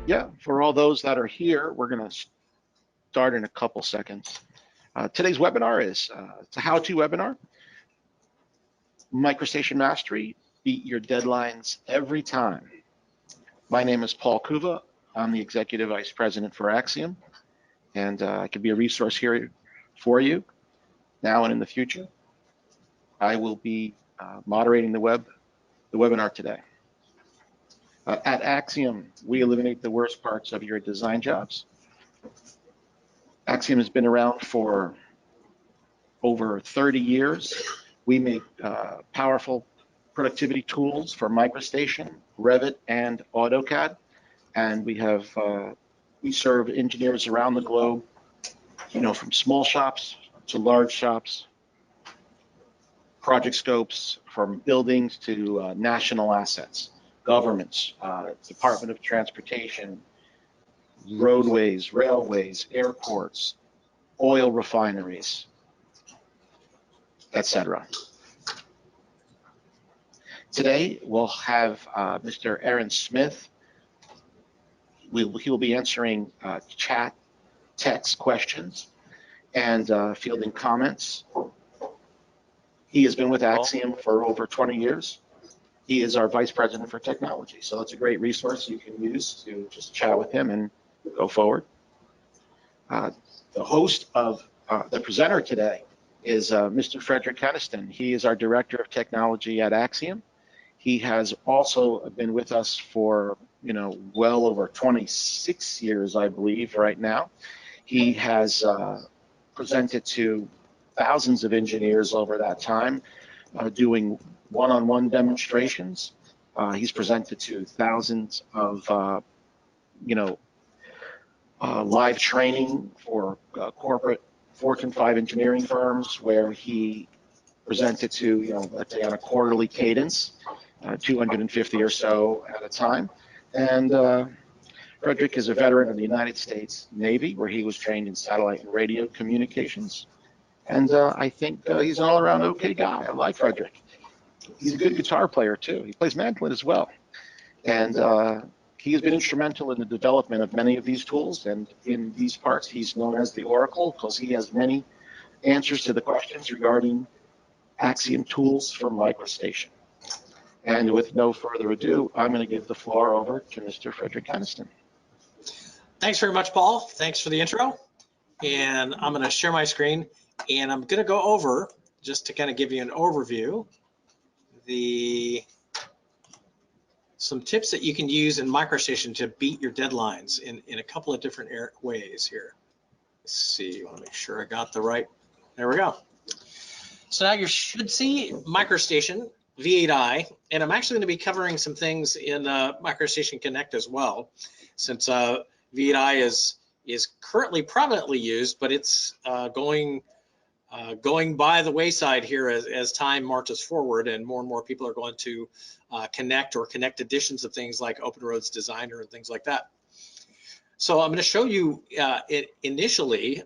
Yeah, for all those that are here, we're going to start in a couple seconds. Today's webinar is it's a how-to webinar. MicroStation Mastery, beat your deadlines every time. My name is Paul Kuva. I'm the Executive Vice President for Axiom, and I can be a resource here for you now and in the future. I will be moderating the webinar today. At Axiom, we eliminate the worst parts of your design jobs. Axiom has been around for over 30 years. We make powerful productivity tools for MicroStation, Revit, and AutoCAD, and we serve engineers around the globe, from small shops to large shops, project scopes, from buildings to national assets, governments, Department of Transportation, roadways, railways, airports, oil refineries, etc. Today, we'll have Mr. Aaron Smith. He will be answering chat, text questions, and fielding comments. He has been with Axiom for over 20 years. He is our Vice President for Technology, so it's a great resource you can use to just chat with him and go forward. The host of the presenter today is Mr. Fredrick Kenniston. He is our Director of Technology at Axiom. He has also been with us for, well over 26 years, I believe, right now. He has presented to thousands of engineers over that time, doing one-on-one demonstrations. He's presented to thousands of, live training for corporate Fortune 5 engineering firms, where he presented to, let's say on a quarterly cadence, 250 or so at a time. And Fredrick is a veteran of the United States Navy, where he was trained in satellite and radio communications. And I think he's an all-around okay guy. I like Fredrick. He's a good guitar player, too. He plays mandolin as well. And he has been instrumental in the development of many of these tools. And in these parts, he's known as the Oracle, because he has many answers to the questions regarding Axiom tools for MicroStation. And with no further ado, I'm going to give the floor over to Mr. Fredrick Kenniston. Thanks very much, Paul. Thanks for the intro. And I'm going to share my screen. And I'm going to go over, just to kind of give you an overview, some tips that you can use in MicroStation to beat your deadlines in a couple of different ways here. Let's see, I want to make sure I got the right, there we go. So now you should see MicroStation V8i, and I'm actually going to be covering some things in MicroStation Connect as well, since V8i is currently prominently used, but it's going by the wayside here as time marches forward, and more people are going to connect editions of things like OpenRoads Designer and things like that. So I'm going to show you initially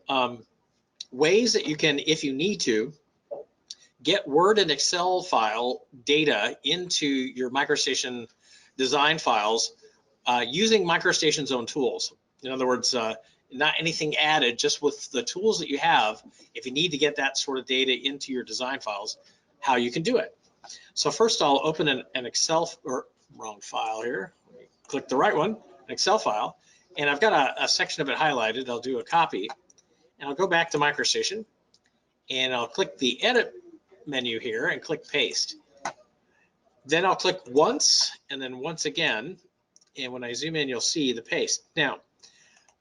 ways that you can, if you need to, get Word and Excel file data into your MicroStation design files using MicroStation's own tools. In other words, not anything added, just with the tools that you have. If you need to get that sort of data into your design files, how you can do it. So first I'll open an Excel, or wrong file here. Let me click the right one, an Excel file, and I've got a section of it highlighted. I'll do a copy, and I'll go back to MicroStation, and I'll click the Edit menu here and click Paste. Then I'll click once, and then once again, and when I zoom in, you'll see the paste. Now,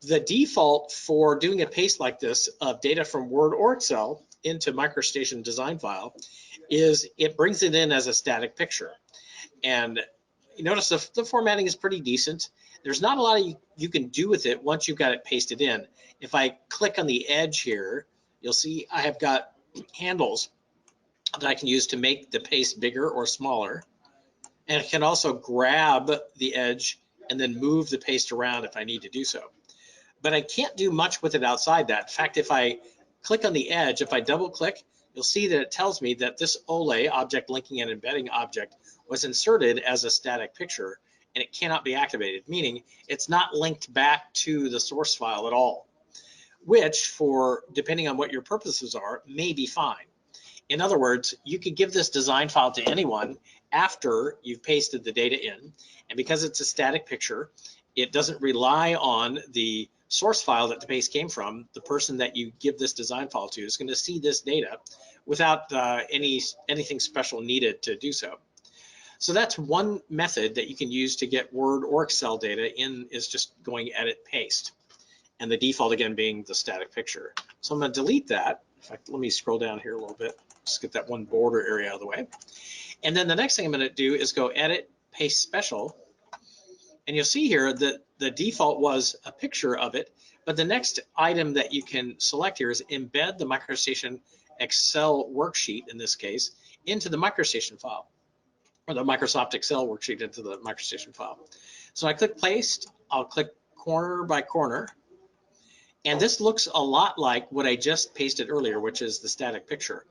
the default for doing a paste like this of data from Word or Excel into MicroStation design file is it brings it in as a static picture. And you notice the formatting is pretty decent. There's not a lot you can do with it once you've got it pasted in. If I click on the edge here, you'll see I have got handles that I can use to make the paste bigger or smaller. And I can also grab the edge and then move the paste around if I need to do so. But I can't do much with it outside that. In fact, if I click on the edge, if I double click, you'll see that it tells me that this OLE, object linking and embedding object, was inserted as a static picture, and it cannot be activated, meaning it's not linked back to the source file at all, which for, depending on what your purposes are, may be fine. In other words, you could give this design file to anyone after you've pasted the data in, and because it's a static picture, it doesn't rely on the source file that the paste came from. The person that you give this design file to is going to see this data without anything special needed to do so. So that's one method that you can use to get Word or Excel data in, is just going edit paste, and the default again being the static picture. So I'm going to delete that. In fact, let me scroll down here a little bit, just get that one border area out of the way. And then the next thing I'm going to do is go edit paste special, and you'll see here that the default was a picture of it, but the next item that you can select here is embed the MicroStation Excel worksheet, in this case, into the MicroStation file, or the Microsoft Excel worksheet into the MicroStation file. So I click paste, I'll click corner by corner, and this looks a lot like what I just pasted earlier, which is the static picture.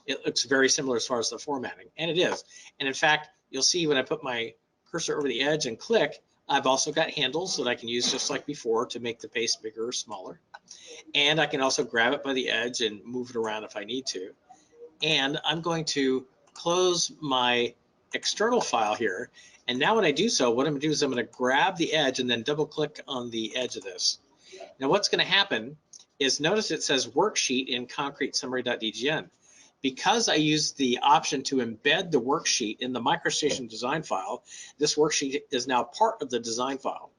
It looks very similar as far as the formatting, and it is. And in fact, you'll see when I put my cursor over the edge and click, I've also got handles that I can use just like before to make the paste bigger or smaller. And I can also grab it by the edge and move it around if I need to. And I'm going to close my external file here. And now when I do so, what I'm going to do is I'm going to grab the edge and then double click on the edge of this. Now what's going to happen is, notice it says worksheet in concrete summary.dgn. Because I used the option to embed the worksheet in the MicroStation design file, this worksheet is now part of the design file.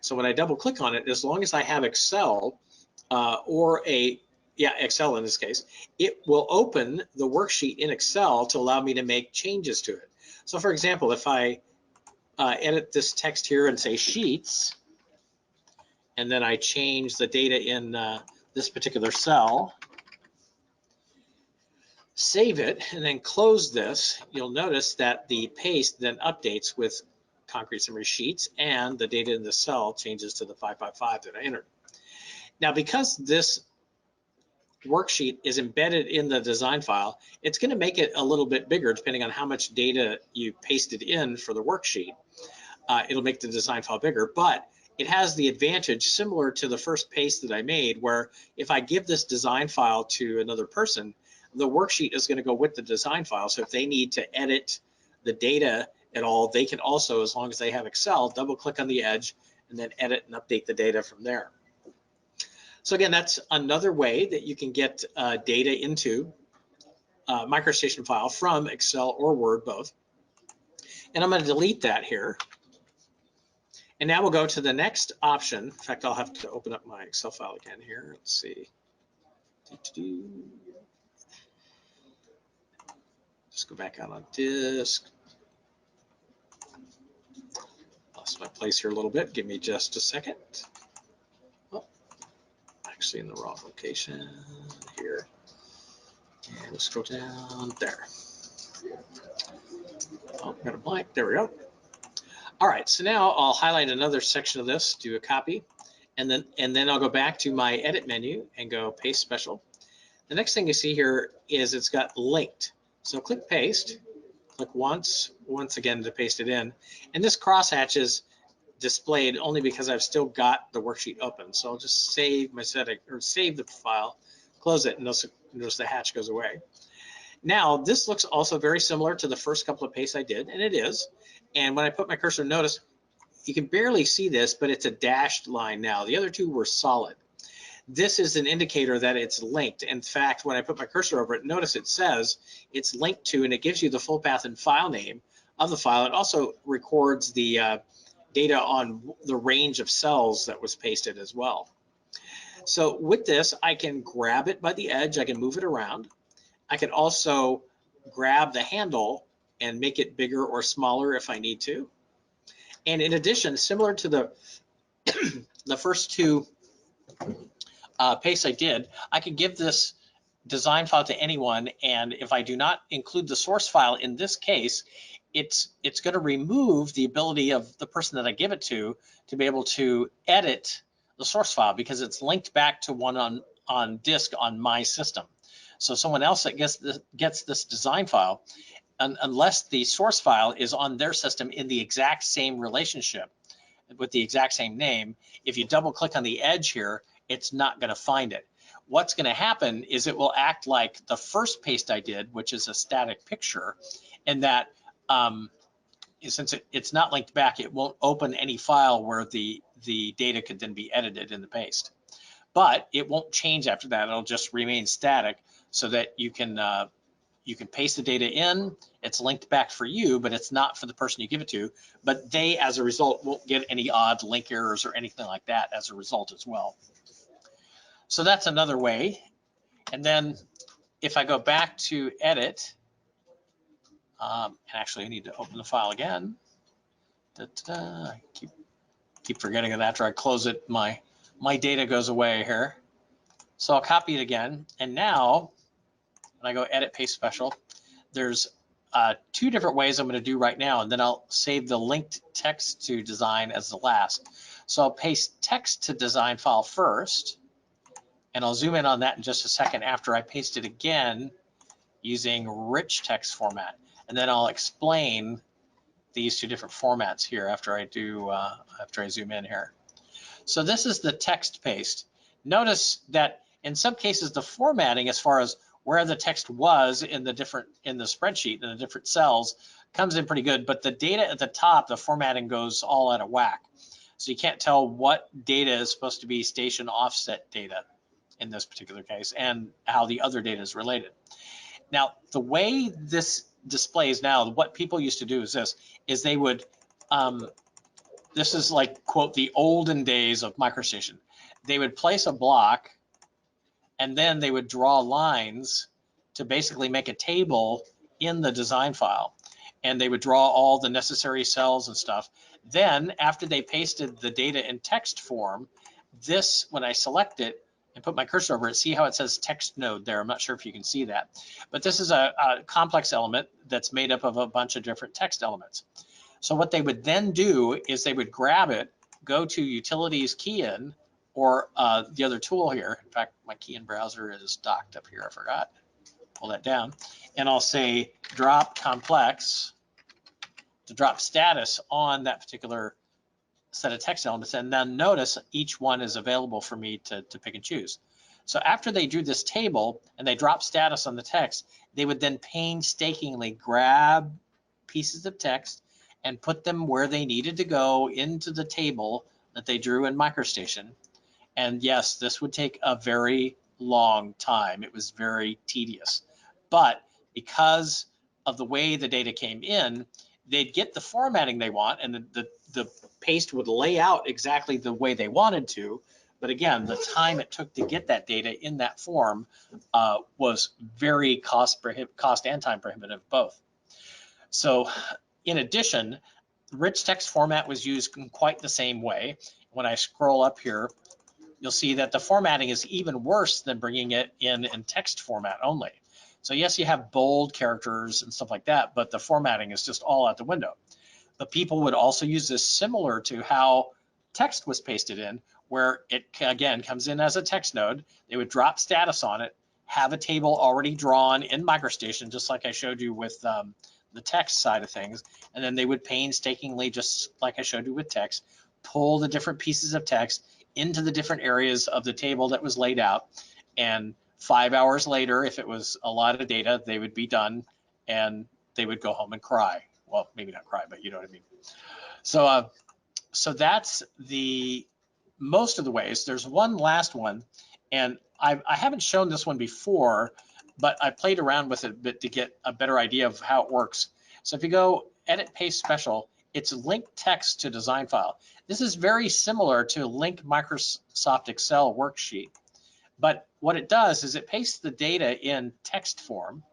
So when I double click on it, as long as I have Excel Excel in this case, it will open the worksheet in Excel to allow me to make changes to it. So for example, if I edit this text here and say sheets, and then I change the data in this particular cell, save it, and then close this, you'll notice that the paste then updates with concrete summary sheets, and the data in the cell changes to the 555 that I entered. Now, because this worksheet is embedded in the design file, it's going to make it a little bit bigger depending on how much data you pasted in for the worksheet. It'll make the design file bigger, but it has the advantage similar to the first paste that I made, where if I give this design file to another person, the worksheet is going to go with the design file. So if they need to edit the data at all, they can also, as long as they have Excel, double click on the edge and then edit and update the data from there. So again, that's another way that you can get data into a MicroStation file from Excel or Word, both. And I'm going to delete that here. And now we'll go to the next option. In fact, I'll have to open up my Excel file again here. Let's see. Just go back out on disk. Lost my place here a little bit. Give me just a second. Oh, actually in the wrong location here. And we'll scroll down there. Oh, got a blank. There we go. All right, so now I'll highlight another section of this, do a copy, and then I'll go back to my edit menu and go paste special. The next thing you see here is it's got linked. So click paste, click once again to paste it in, and this crosshatch is displayed only because I've still got the worksheet open. So I'll just save my setting, or save the file, close it, and notice the hatch goes away. Now this looks also very similar to the first couple of pastes I did, and it is. And when I put my cursor, notice you can barely see this, but it's a dashed line now. The other two were solid. This is an indicator that it's linked. In fact, when I put my cursor over it, notice it says it's linked to, and it gives you the full path and file name of the file. It also records the data on the range of cells that was pasted as well. So with this, I can grab it by the edge. I can move it around. I can also grab the handle and make it bigger or smaller if I need to. And in addition, similar to the the first two pastes I did, I could give this design file to anyone, and if I do not include the source file in this case, it's going to remove the ability of the person that I give it to be able to edit the source file, because it's linked back to one on disk on my system. So someone else that gets this design file, unless the source file is on their system in the exact same relationship with the exact same name. If you double click on the edge here, it's not going to find it. What's going to happen is it will act like the first paste I did, which is a static picture, and that since it's not linked back, it won't open any file where the data could then be edited in the paste. But it won't change after that. It'll just remain static so that you can paste the data in. It's linked back for you, but it's not for the person you give it to. But they, as a result, won't get any odd link errors or anything like that as a result as well. So that's another way. And then if I go back to edit, and actually I need to open the file again. I keep forgetting it after I close it. My data goes away here. So I'll copy it again. And now when I go edit paste special, there's two different ways I'm going to do right now, and then I'll save the linked text to design as the last. So I'll paste text to design file first, and I'll zoom in on that in just a second after I paste it again using rich text format. And then I'll explain these two different formats here after I zoom in here. So this is the text paste. Notice that in some cases the formatting, as far as where the text was in the spreadsheet in the different cells, comes in pretty good, but the data at the top, the formatting goes all out of whack. So you can't tell what data is supposed to be station offset data in this particular case and how the other data is related. Now, the way this displays now, what people used to do is this, is they would, this is like, quote, the olden days of MicroStation. They would place a block and then they would draw lines to basically make a table in the design file. And they would draw all the necessary cells and stuff. Then after they pasted the data in text form, this, when I select it and put my cursor over it, see how it says text node there? I'm not sure if you can see that. But this is a complex element that's made up of a bunch of different text elements. So what they would then do is they would grab it, go to Utilities KeyIn, or the other tool here. In fact, my KeyIn browser is docked up here. I forgot. Pull that down. And I'll say drop complex to drop status on that particular set of text elements. And then notice each one is available for me to pick and choose. So after they drew this table and they drop status on the text, they would then painstakingly grab pieces of text and put them where they needed to go into the table that they drew in MicroStation. And yes, this would take a very long time. It was very tedious. But because of the way the data came in, they'd get the formatting they want, and the paste would lay out exactly the way they wanted to. But again, the time it took to get that data in that form was very cost and time prohibitive both. So in addition, rich text format was used in quite the same way. When I scroll up here, you'll see that the formatting is even worse than bringing it in text format only. So yes, you have bold characters and stuff like that, but the formatting is just all out the window. But people would also use this similar to how text was pasted in, where it again comes in as a text node. They would drop status on it, have a table already drawn in MicroStation, just like I showed you with the text side of things. And then they would painstakingly, just like I showed you with text, pull the different pieces of text into the different areas of the table that was laid out. And 5 hours later, if it was a lot of data, they would be done and they would go home and cry. Well, maybe not cry, but you know what I mean. So, so that's the most of the ways. There's one last one, and I haven't shown this one before, but I played around with it a bit to get a better idea of how it works. So if you go edit paste special, it's link text to design file. This is very similar to link Microsoft Excel worksheet. But what it does is it pastes the data in text form,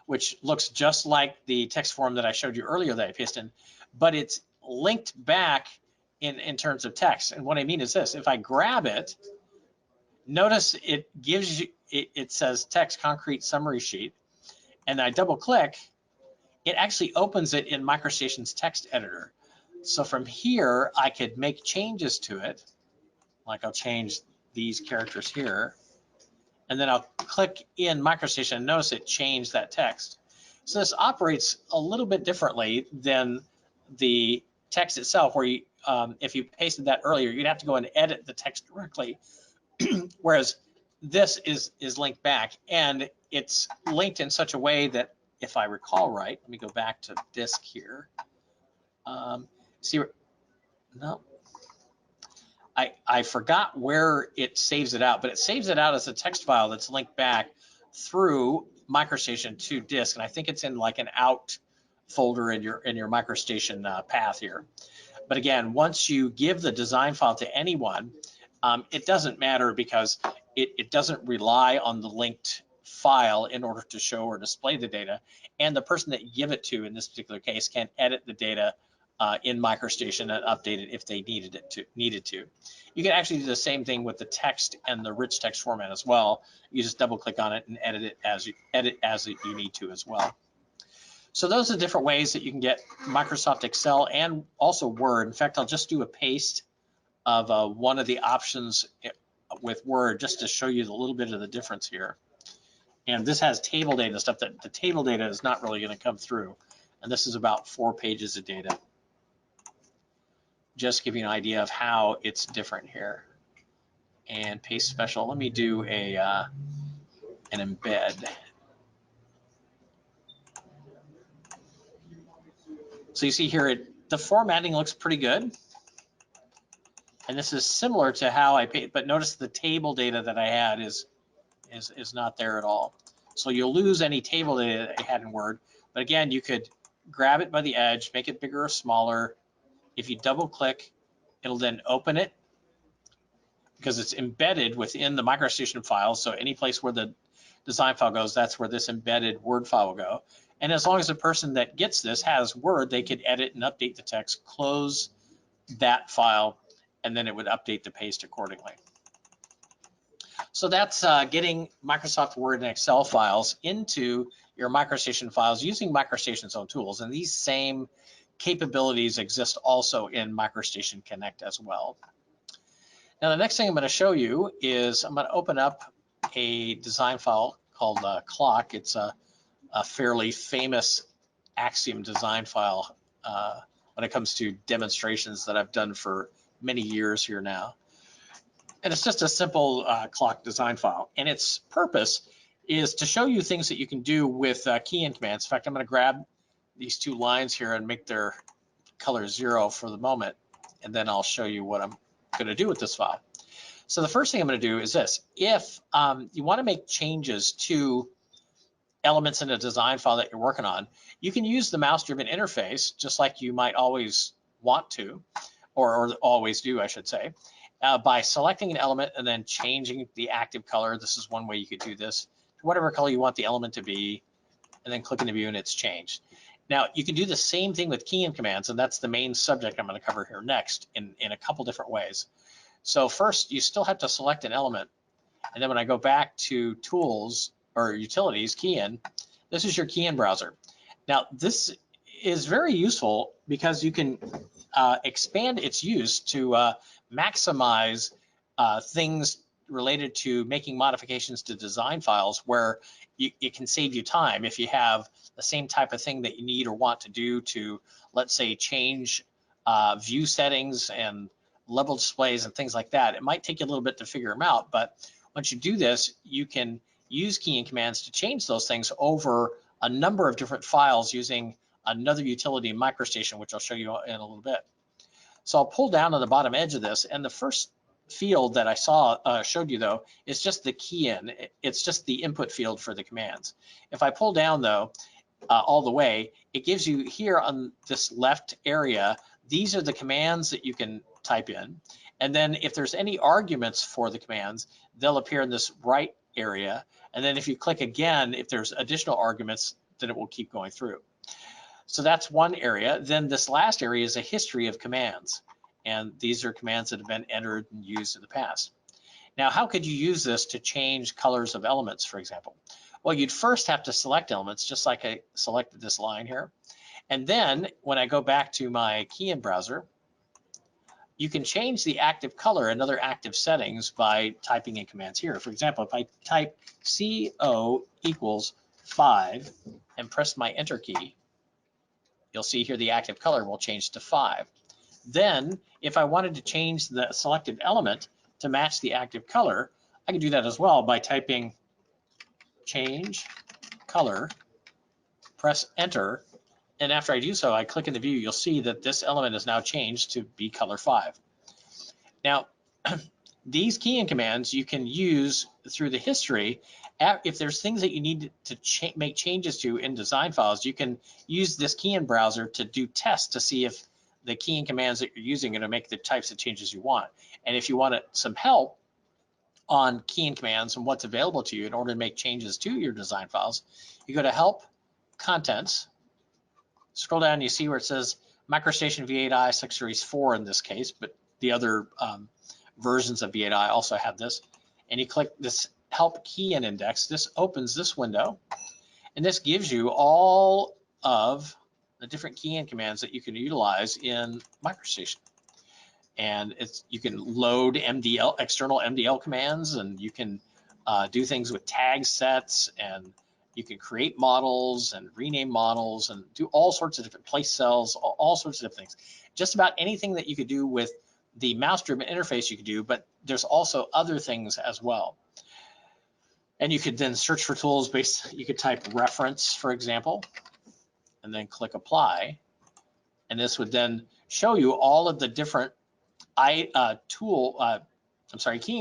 which looks just like the text form that I showed you earlier that I pasted in, but it's linked back in terms of text. And what I mean is this: if I grab it, notice it gives you, it says text concrete summary sheet, and I double click, it actually opens it in MicroStation's text editor. So from here, I could make changes to it, like I'll change these characters here, and then I'll click in MicroStation and notice it changed that text. So this operates a little bit differently than the text itself, where you, if you pasted that earlier, you'd have to go and edit the text directly, whereas this is linked back, and it's linked in such a way that, if I recall right, let me go back to disk here. See, no, I forgot where it saves it out, but it saves it out as a text file that's linked back through MicroStation to disk, and I think it's in like an out folder in your MicroStation path here. But again, once you give the design file to anyone, it doesn't matter, because it doesn't rely on the linked file in order to show or display the data, and the person that you give it to in this particular case can edit the data in MicroStation and update it if they needed to. You can actually do the same thing with the text and the rich text format as well. You just double click on it and edit it as you need to as well. So those are different ways that you can get Microsoft Excel and also Word. In fact, I'll just do a paste of one of the options with Word just to show you a little bit of the difference here. And this has table data stuff that the table data is not really going to come through. And this is about 4 pages of data. Just give you an idea of how it's different here. And paste special. Let me do an embed. So you see here, the formatting looks pretty good. And this is similar to how I paid, but notice the table data that I had is not there at all. So you'll lose any table data that you had in Word. But again, you could grab it by the edge, make it bigger or smaller. If you double click, it'll then open it, because it's embedded within the MicroStation file. So any place where the design file goes, that's where this embedded Word file will go. And as long as the person that gets this has Word, they could edit and update the text, close that file, and then it would update the paste accordingly. So that's getting Microsoft Word and Excel files into your MicroStation files using MicroStation's own tools. And these same capabilities exist also in MicroStation Connect as well. Now, the next thing I'm going to show you is I'm going to open up a design file called Clock. It's a fairly famous Axiom design file when it comes to demonstrations that I've done for many years here now. And it's just a simple clock design file. And its purpose is to show you things that you can do with KeyIn commands. In fact, I'm going to grab these 2 lines here and make their color 0 for the moment. And then I'll show you what I'm going to do with this file. So the first thing I'm going to do is this. If you want to make changes to elements in a design file that you're working on, you can use the mouse-driven interface, just like you might always want to, or always do, I should say, by selecting an element and then changing the active color. This is one way you could do this, to whatever color you want the element to be, and then clicking the view and it's changed. Now, you can do the same thing with KeyIn commands, and that's the main subject I'm going to cover here next in a couple different ways. So first, you still have to select an element, and then when I go back to Tools or Utilities, KeyIn, this is your KeyIn browser. Now, this is very useful because you can expand its use to maximize things related to making modifications to design files, where it can save you time. If you have the same type of thing that you need or want to do to, let's say, change view settings and level displays and things like that, it might take you a little bit to figure them out. But once you do this, you can use KeyIn commands to change those things over a number of different files using another utility in MicroStation, which I'll show you in a little bit. So I'll pull down on the bottom edge of this, and the first field that I showed you though is just the KeyIn. It's just the input field for the commands. If I pull down though all the way, it gives you here on this left area, these are the commands that you can type in, and then if there's any arguments for the commands, they'll appear in this right area, and then if you click again, if there's additional arguments, then it will keep going through. So that's one area. Then this last area is a history of commands. And these are commands that have been entered and used in the past. Now, how could you use this to change colors of elements, for example? Well, you'd first have to select elements, just like I selected this line here. And then when I go back to my KeyIn browser, you can change the active color and other active settings by typing in commands here. For example, if I type CO equals 5 and press my enter key, you'll see here the active color will change to 5. Then if I wanted to change the selected element to match the active color, I can do that as well by typing change color, press enter, and after I do so, I click in the view, you'll see that this element is now changed to be color 5. Now, these KeyIn commands you can use through the history. If there's things that you need to make changes to in design files, you can use this KeyIn browser to do tests to see if the KeyIn commands that you're using are going to make the types of changes you want. And if you want some help on KeyIn commands and what's available to you in order to make changes to your design files, you go to Help, Contents, scroll down, you see where it says MicroStation V8i 6 Series 4 in this case, but the other versions of V8i also have this. And you click this Help KeyIn Index. This opens this window, and this gives you all of the different KeyIn commands that you can utilize in MicroStation. And you can load MDL, external MDL commands, and you can do things with tag sets, and you can create models and rename models and do all sorts of different place cells, all sorts of different things. Just about anything that you could do with the mouse-driven interface you could do, but there's also other things as well. And you could then search for tools you could type reference, for example, and then click apply. And this would then show you all of the different KeyIn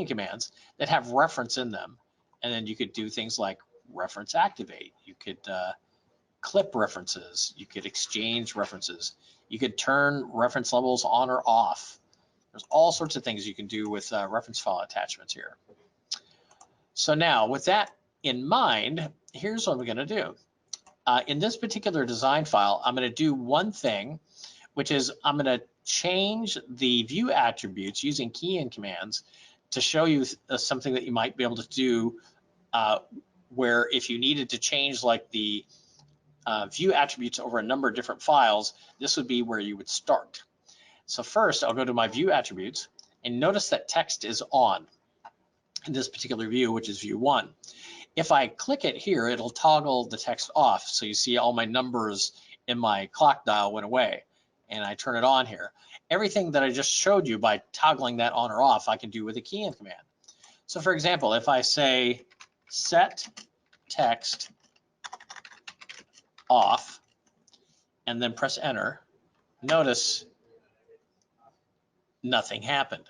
commands that have reference in them. And then you could do things like reference activate. You could clip references. You could exchange references. You could turn reference levels on or off. There's all sorts of things you can do with reference file attachments here. So now with that in mind, here's what I'm going to do. In this particular design file, I'm going to do one thing, which is I'm going to change the view attributes using KeyIn commands to show you something that you might be able to do where if you needed to change like the view attributes over a number of different files, this would be where you would start. So first, I'll go to my view attributes, and notice that text is on in this particular view, which is view 1. If I click it here, it'll toggle the text off. So you see all my numbers in my clock dial went away, and I turn it on here. Everything that I just showed you by toggling that on or off, I can do with a KeyIn command. So for example, if I say set text off and then press enter, notice nothing happened.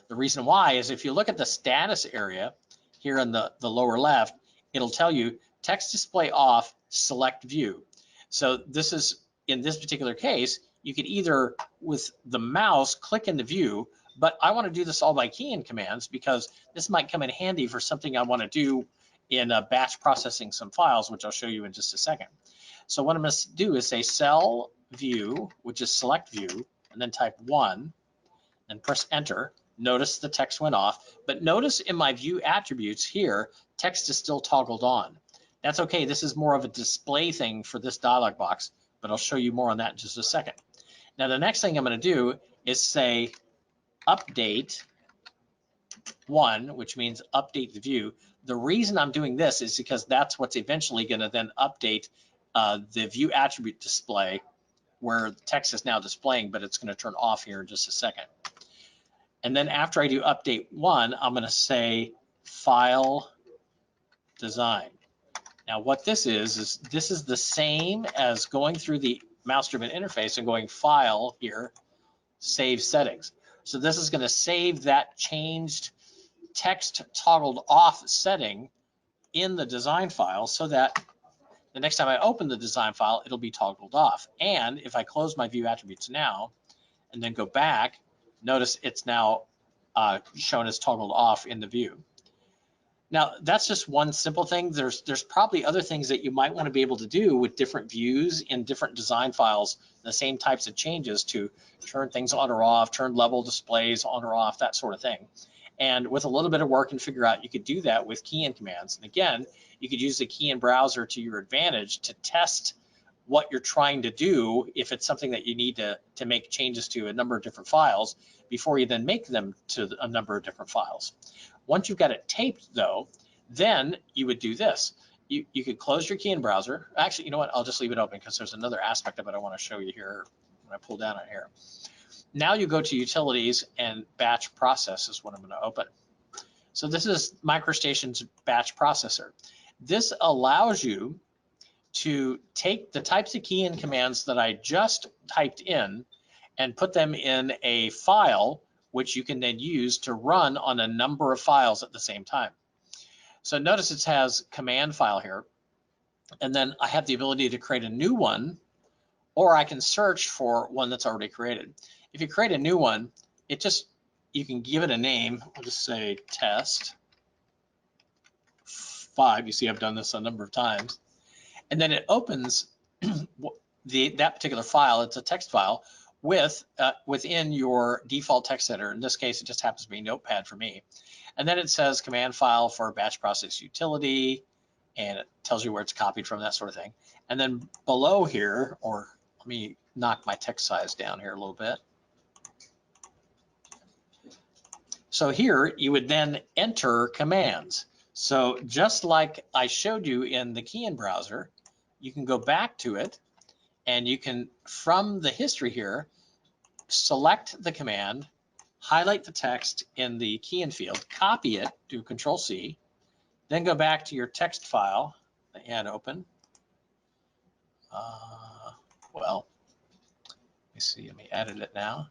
The reason why is if you look at the status area here in the lower left, it'll tell you text display off, select view. So this is, in this particular case, you could either with the mouse click in the view, but I want to do this all by KeyIn commands because this might come in handy for something I want to do in batch processing some files, which I'll show you in just a second. So what I'm going to do is say cell view, which is select view, and then type 1 and press enter. Notice the text went off, but notice in my view attributes here, text is still toggled on. That's okay, this is more of a display thing for this dialog box, but I'll show you more on that in just a second. Now the next thing I'm going to do is say update 1, which means update the view. The reason I'm doing this is because that's what's eventually going to then update the view attribute display where the text is now displaying, but it's going to turn off here in just a second. And then after I do update 1, I'm going to say file design. Now what this is this is the same as going through the mouse-driven interface and going file here, save settings. So this is going to save that changed text toggled off setting in the design file so that the next time I open the design file, it'll be toggled off. And if I close my view attributes now and then go back, notice it's now shown as toggled off in the view. Now that's just one simple thing. There's probably other things that you might want to be able to do with different views in different design files, the same types of changes to turn things on or off, turn level displays on or off, that sort of thing. And with a little bit of work and figure out, you could do that with KeyIn commands. And again, you could use the KeyIn browser to your advantage to test what you're trying to do if it's something that you need to make changes to a number of different files before you then make them to a number of different files. Once you've got it taped though, then you would do this. you could close your KeyIn browser. Actually, you know what? I'll just leave it open because there's another aspect of it I want to show you here when I pull down on here. Now you go to Utilities, and Batch Process is what I'm going to open. So this is MicroStation's batch processor. This allows you to take the types of KeyIn commands that I just typed in and put them in a file, which you can then use to run on a number of files at the same time. So notice it has command file here, and then I have the ability to create a new one, or I can search for one that's already created. If you create a new one, you can give it a name. I'll just say test 5. You see I've done this a number of times. And then it opens that particular file. It's a text file within your default text editor. In this case, it just happens to be Notepad for me. And then it says command file for batch process utility, and it tells you where it's copied from, that sort of thing. And then below here, or let me knock my text size down here a little bit. So here you would then enter commands. So just like I showed you in the KeyIn browser, you can go back to it, and you can, from the history here, select the command, highlight the text in the KeyIn field, copy it, do Control-C, then go back to your text file that you had open. Well, let me see, let me edit it now.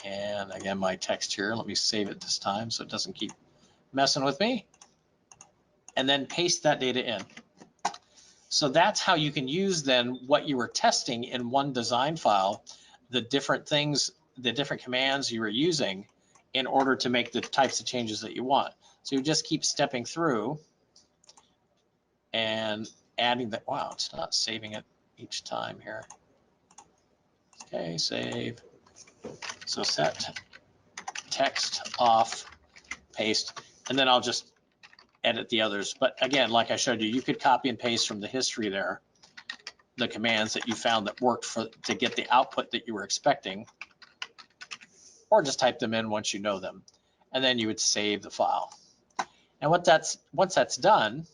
And again, my text here, let me save it this time so it doesn't keep messing with me. And then paste that data in. So that's how you can use then what you were testing in one design file, the different things, the different commands you were using in order to make the types of changes that you want. So you just keep stepping through and adding that. Wow, it's not saving it each time here. Okay, save. So set text off, paste, and then I'll just edit the others. But again, like I showed you, you could copy and paste from the history there the commands that you found that worked to get the output that you were expecting, or just type them in once you know them, and then you would save the file. And once that's done,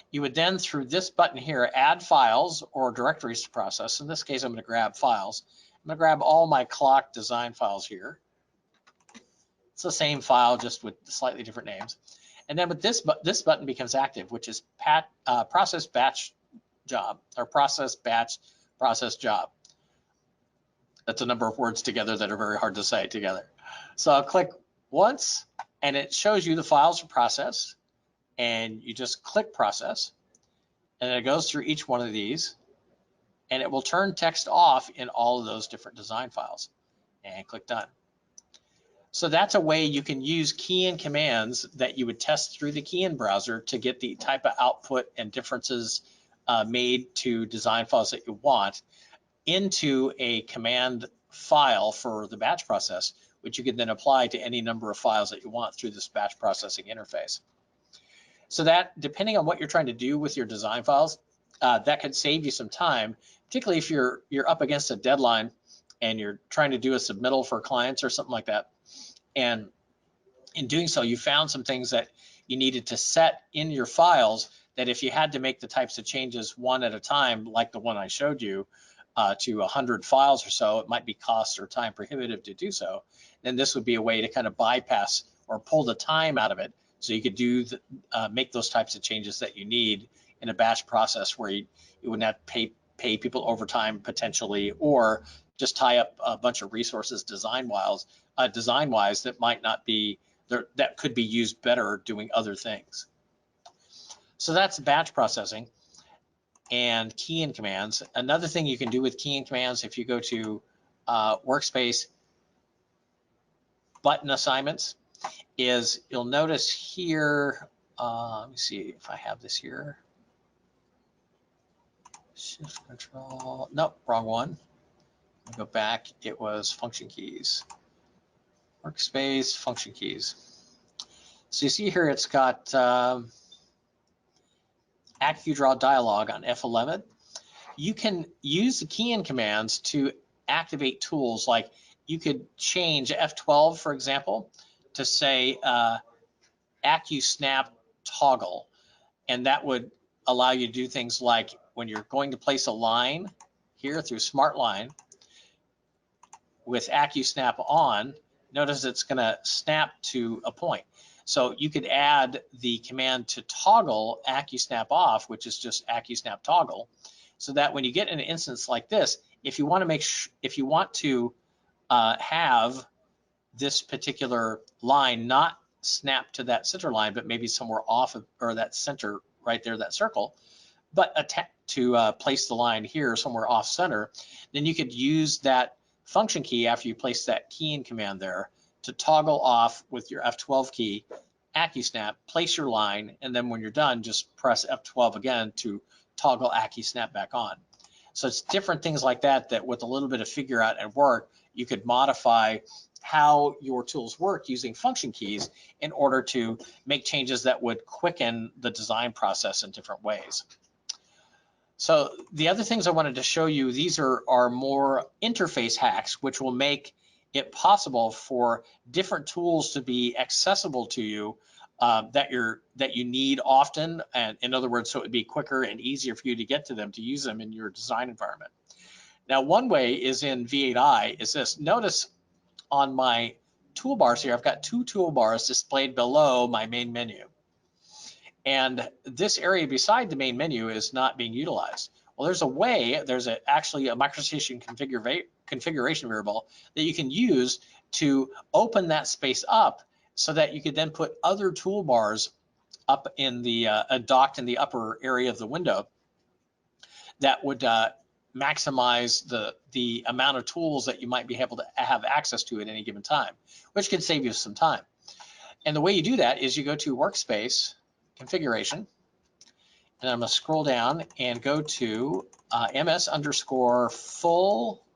you would then, through this button here, add files or directories to process. In this case, I'm going to grab files. I'm going to grab all my clock design files here. It's the same file, just with slightly different names. And then with this button becomes active, which is process batch job, or process batch process job. That's a number of words together that are very hard to say together. So I'll click once, and it shows you the files for process, and you just click process, and it goes through each one of these, and it will turn text off in all of those different design files, and click done. So that's a way you can use KeyIn commands that you would test through the KeyIn browser to get the type of output and differences made to design files that you want into a command file for the batch process, which you can then apply to any number of files that you want through this batch processing interface. So that, depending on what you're trying to do with your design files, that could save you some time, particularly if you're up against a deadline and you're trying to do a submittal for clients or something like that. And in doing so, you found some things that you needed to set in your files that if you had to make the types of changes one at a time, like the one I showed you, to 100 files or so, it might be cost or time prohibitive to do so. Then this would be a way to kind of bypass or pull the time out of it, so you could do make those types of changes that you need in a batch process where you wouldn't have to pay people overtime potentially, or just tie up a bunch of resources design-wise that might not be there, that could be used better doing other things. So that's batch processing and KeyIn commands. Another thing you can do with KeyIn commands, if you go to workspace button assignments, is you'll notice here, let me see if I have this here. Shift control, nope, wrong one. Let me go back, it was function keys. Workspace function keys. So you see here it's got AccuDraw dialog on F11. You can use the KeyIn commands to activate tools, like you could change F12, for example, to say AccuSnap toggle, and that would allow you to do things like when you're going to place a line here through Smart Line with AccuSnap on, notice it's going to snap to a point. So you could add the command to toggle AccuSnap off, which is just AccuSnap toggle, so that when you get an instance like this, if you want to have this particular line not snap to that center line, but maybe somewhere off of, or that center right there, that circle, but to place the line here somewhere off center, then you could use that function key after you place that KeyIn command there to toggle off with your F12 key, AccuSnap, place your line, and then when you're done, just press F12 again to toggle AccuSnap back on. So it's different things like that that with a little bit of figure out and work, you could modify how your tools work using function keys in order to make changes that would quicken the design process in different ways. So the other things I wanted to show you, these are more interface hacks, which will make it possible for different tools to be accessible to you that you need often, and in other words, so it would be quicker and easier for you to get to them, to use them in your design environment. Now, one way is in V8i is this. Notice on my toolbars here, I've got two toolbars displayed below my main menu. And this area beside the main menu is not being utilized. Well, there's a way, actually a MicroStation configuration variable that you can use to open that space up so that you could then put other toolbars up in the docked in the upper area of the window that would maximize the amount of tools that you might be able to have access to at any given time, which could save you some time. And the way you do that is you go to Workspace, Configuration, and I'm going to scroll down and go to MS_full,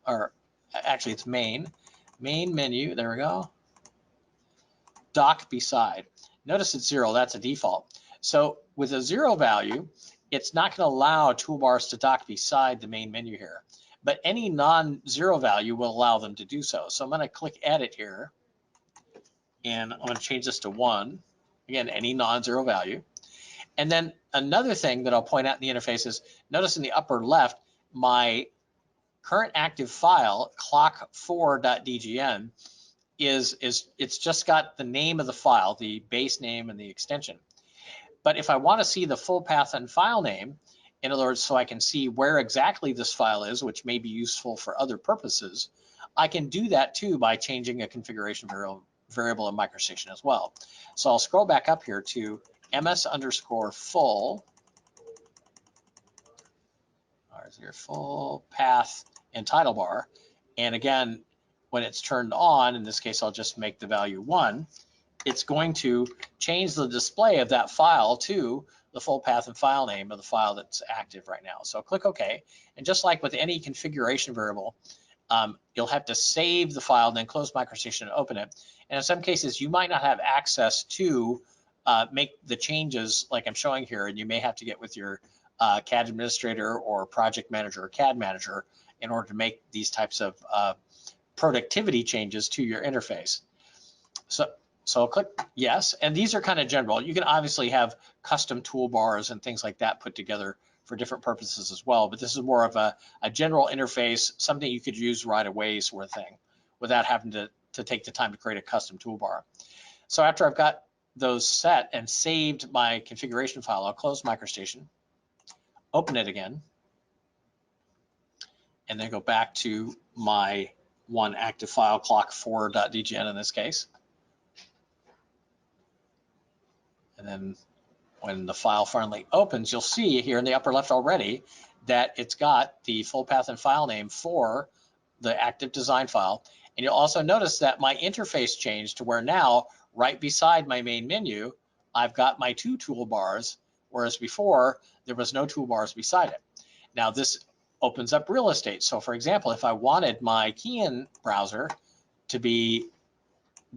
or actually it's main menu, there we go, dock beside. Notice it's 0, that's a default. So with a 0 value, it's not going to allow toolbars to dock beside the main menu here, but any non-0 value will allow them to do so. So I'm going to click Edit here, and I'm going to change this to 1. Again, any non-0 value. And then another thing that I'll point out in the interface is, notice in the upper left, my current active file, clock4.dgn, it's just got the name of the file, the base name and the extension. But if I want to see the full path and file name, in other words, so I can see where exactly this file is, which may be useful for other purposes, I can do that too by changing a configuration variable in MicroStation as well. So I'll scroll back up here to MS_full, there's your full path and title bar. And again, when it's turned on, in this case, I'll just make the value 1, it's going to change the display of that file to the full path and file name of the file that's active right now. So click OK. And just like with any configuration variable, you'll have to save the file and then close MicroStation and open it. And in some cases, you might not have access to make the changes like I'm showing here, and you may have to get with your CAD administrator or project manager or CAD manager in order to make these types of productivity changes to your interface. So I'll click yes, and these are kind of general. You can obviously have custom toolbars and things like that put together for different purposes as well, but this is more of a general interface, something you could use right away sort of thing, without having to take the time to create a custom toolbar. So after I've got those set and saved my configuration file, I'll close MicroStation, open it again, and then go back to my one active file, clock4.dgn in this case. And then when the file finally opens, you'll see here in the upper left already that it's got the full path and file name for the active design file. And you'll also notice that my interface changed to where now, right beside my main menu, I've got my 2 toolbars, whereas before there was no toolbars beside it. Now this opens up real estate. So for example, if I wanted my KeyIn browser to be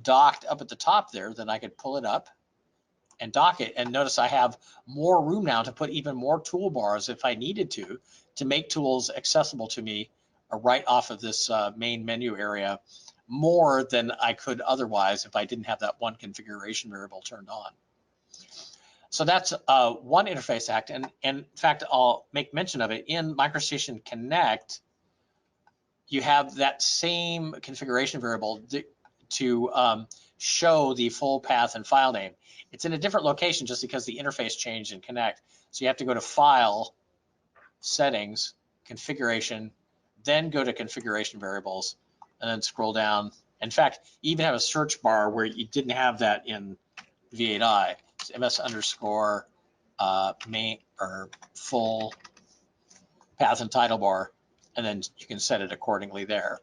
docked up at the top there, then I could pull it up and dock it. And notice I have more room now to put even more toolbars if I needed to make tools accessible to me right off of this main menu area, more than I could otherwise if I didn't have that one configuration variable turned on. So that's one interface act, and in fact, I'll make mention of it. In MicroStation Connect, you have that same configuration variable to show the full path and file name. It's in a different location just because the interface changed in Connect. So you have to go to File, Settings, Configuration, then go to Configuration Variables, and then scroll down. In fact, you even have a search bar where you didn't have that in V8i. It's ms underscore main or full path and title bar, and then you can set it accordingly there.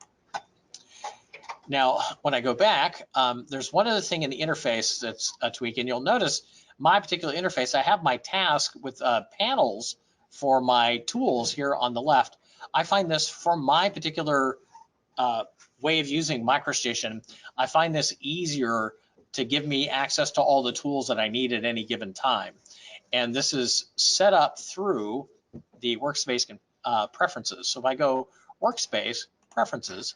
Now, when I go back, there's one other thing in the interface that's a tweak, and you'll notice my particular interface, I have my task with panels for my tools here on the left. I find this, for my particular way of using MicroStation, I find this easier to give me access to all the tools that I need at any given time. And this is set up through the workspace preferences. So if I go workspace preferences,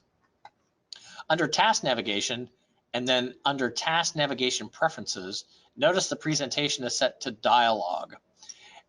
under task navigation, and then under task navigation preferences, notice the presentation is set to dialogue.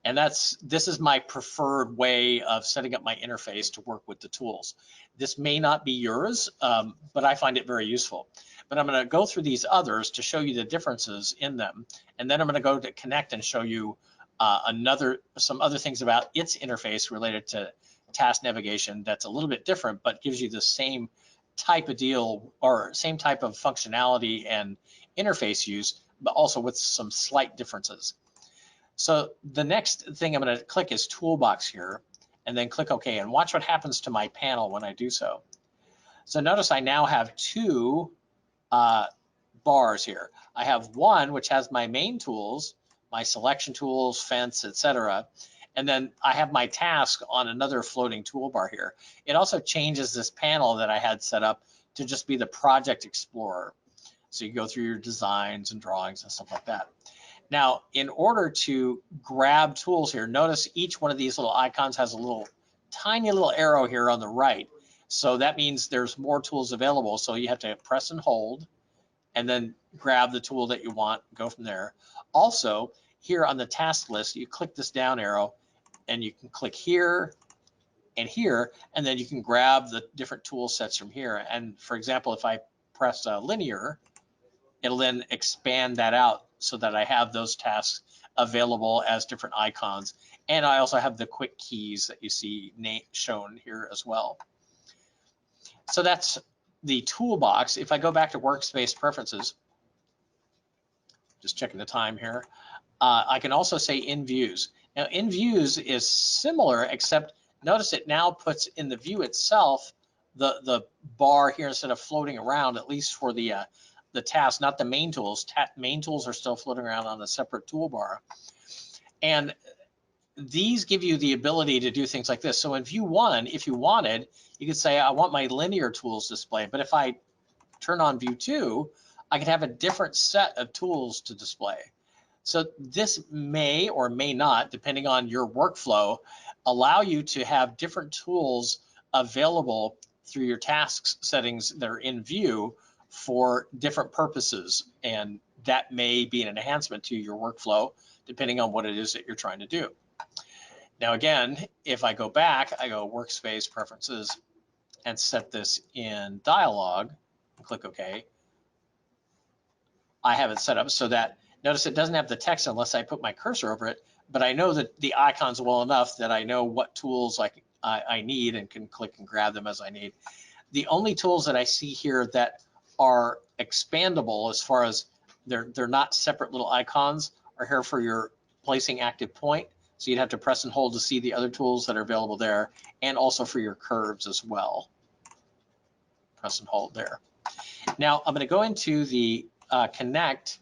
And this is my preferred way of setting up my interface to work with the tools. This may not be yours, but I find it very useful. But I'm going to go through these others to show you the differences in them. And then I'm going to go to Connect and show you some other things about its interface related to task navigation that's a little bit different, but gives you the same type of deal or same type of functionality and interface use, but also with some slight differences. So the next thing I'm going to click is Toolbox here, and then click OK, and watch what happens to my panel when I do so. So notice I now have two bars here. I have one which has my main tools, my selection tools, fence, etc. And then I have my task on another floating toolbar here. It also changes this panel that I had set up to just be the Project Explorer. So you go through your designs and drawings and stuff like that. Now, in order to grab tools here, notice each one of these little icons has a tiny little arrow here on the right. So that means there's more tools available. So you have to press and hold, and then grab the tool that you want, go from there. Also, here on the task list, you click this down arrow, and you can click here, and then you can grab the different tool sets from here. And for example, if I press linear, it'll then expand that out so that I have those tasks available as different icons. And I also have the quick keys that you see shown here as well. So that's the toolbox. If I go back to workspace preferences, just checking the time here, I can also say in views. Now in views is similar, except notice it now puts in the view itself the bar here instead of floating around, at least for the task, not the main tools. Main tools are still floating around on a separate toolbar. And these give you the ability to do things like this. So in view 1, if you wanted, you could say, I want my linear tools displayed. But if I turn on view 2, I could have a different set of tools to display. So this may or may not, depending on your workflow, allow you to have different tools available through your tasks settings that are in view for different purposes, and that may be an enhancement to your workflow depending on what it is that you're trying to do. Now again, if I go back, I go workspace preferences and set this in dialog and click OK. I have it set up so that, notice it doesn't have the text unless I put my cursor over it, but I know that the icons well enough that I know what tools I need and can click and grab them as I need. The only tools that I see here that are expandable, as far as they're not separate little icons, are here for your placing active point. So you'd have to press and hold to see the other tools that are available there, and also for your curves as well. Press and hold there. Now I'm going to go into the Connect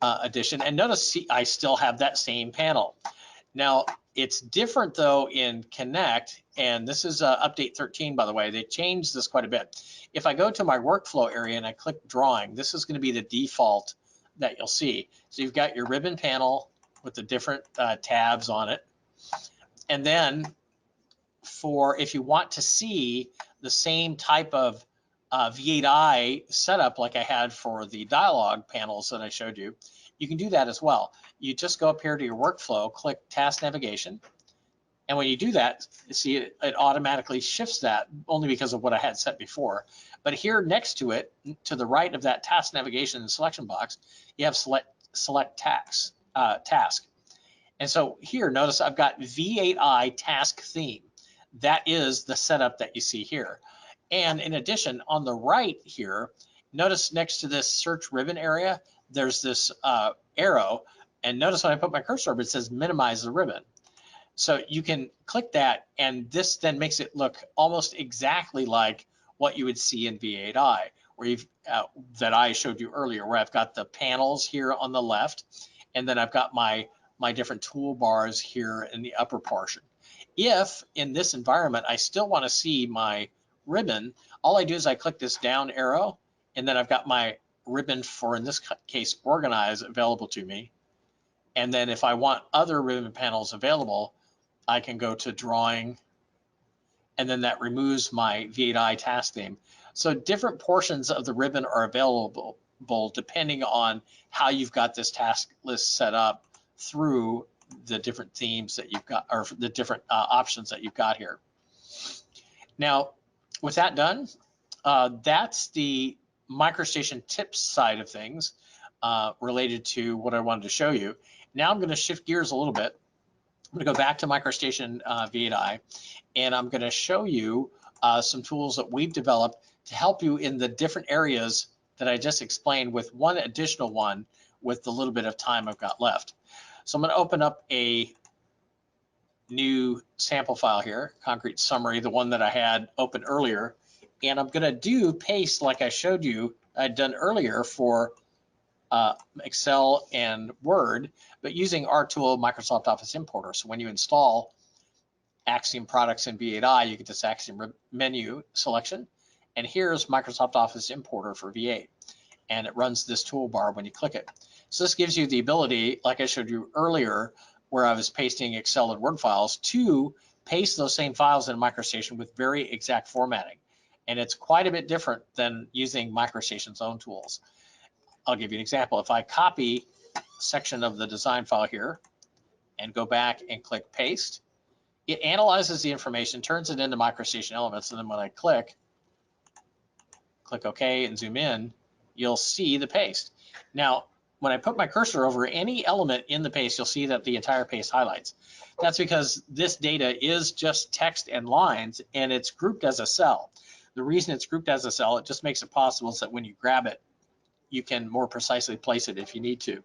edition, and notice I still have that same panel. Now it's different though in Connect, and this is update 13, by the way. They changed this quite a bit. If I go to my workflow area and I click drawing, this is going to be the default that you'll see. So you've got your ribbon panel with the different tabs on it. And then if you want to see the same type of V8i setup like I had for the dialog panels that I showed you, you can do that as well. You just go up here to your workflow, click task navigation. And when you do that, see it automatically shifts that only because of what I had set before. But here next to it, to the right of that task navigation selection box, you have select task. And so here, notice I've got V8i task theme. That is the setup that you see here. And in addition, on the right here, notice next to this search ribbon area, there's this arrow. And notice when I put my cursor over, it says minimize the ribbon. So you can click that, and this then makes it look almost exactly like what you would see in V8i, where you've that I showed you earlier, where I've got the panels here on the left, and then I've got my different toolbars here in the upper portion. If in this environment I still want to see my ribbon, all I do is I click this down arrow, and then I've got my ribbon for, in this case, organize available to me. And then if I want other ribbon panels available, I can go to drawing, and then that removes my V8i task theme. So different portions of the ribbon are available depending on how you've got this task list set up through the different themes that you've got, or the different options that you've got here. Now, with that done, that's the MicroStation tips side of things related to what I wanted to show you. Now I'm going to shift gears a little bit. I'm going to go back to MicroStation V8i, and I'm going to show you some tools that we've developed to help you in the different areas that I just explained, with one additional one with the little bit of time I've got left. So I'm going to open up a new sample file here, concrete summary, the one that I had open earlier, and I'm going to do paste like I showed you I'd done earlier for Excel and Word, but using our tool, Microsoft Office Importer. So when you install Axiom products in V8i, you get this Axiom menu selection, and here's Microsoft Office Importer for V8, and it runs this toolbar when you click it. So this gives you the ability, like I showed you earlier, where I was pasting Excel and Word files, to paste those same files in MicroStation with very exact formatting. And it's quite a bit different than using MicroStation's own tools. I'll give you an example. If I copy a section of the design file here and go back and click paste, it analyzes the information, turns it into MicroStation elements, and then when I click OK and zoom in, you'll see the paste. Now, when I put my cursor over any element in the paste, you'll see that the entire paste highlights. That's because this data is just text and lines, and it's grouped as a cell. The reason it's grouped as a cell, it just makes it possible so that when you grab it, you can more precisely place it if you need to.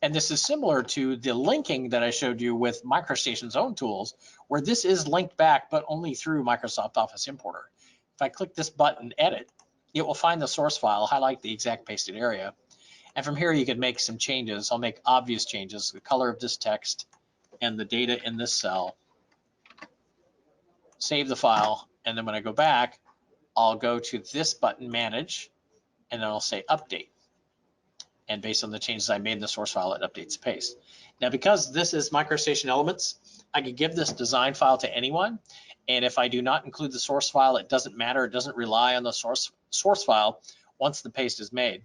And this is similar to the linking that I showed you with MicroStation's own tools, where this is linked back, but only through Microsoft Office Importer. If I click this button, edit, it will find the source file, highlight the exact pasted area. And from here, you can make some changes. I'll make obvious changes, the color of this text and the data in this cell. Save the file, and then when I go back, I'll go to this button, manage, and then I'll say update. And based on the changes I made in the source file, it updates the paste. Now, because this is MicroStation Elements, I could give this design file to anyone. And if I do not include the source file, it doesn't matter. It doesn't rely on the source file once the paste is made.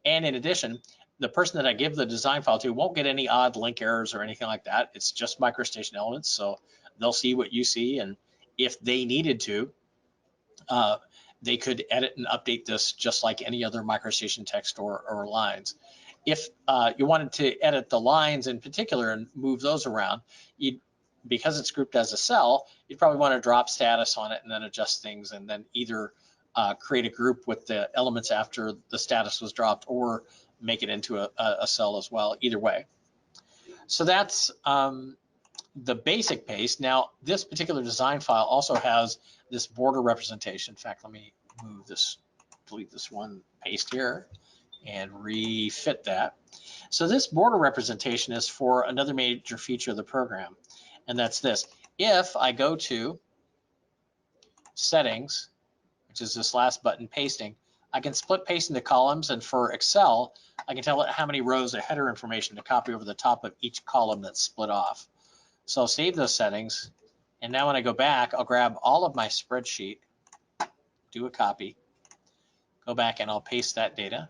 And in addition, the person that I give the design file to won't get any odd link errors or anything like that. It's just MicroStation Elements, so they'll see what you see. And if they needed to, they could edit and update this just like any other MicroStation text or lines. If you wanted to edit the lines in particular and move those around, because it's grouped as a cell, you'd probably want to drop status on it and then adjust things, and then either create a group with the elements after the status was dropped, or make it into a cell as well, either way. So that's the basic paste. Now, this particular design file also has this border representation. In fact, let me move this, delete this one paste here and refit that. So this border representation is for another major feature of the program, and that's this. If I go to settings, which is this last button, pasting, I can split paste into columns, and for Excel, I can tell it how many rows of header information to copy over the top of each column that's split off. So I'll save those settings, and now when I go back, I'll grab all of my spreadsheet, do a copy, go back and I'll paste that data.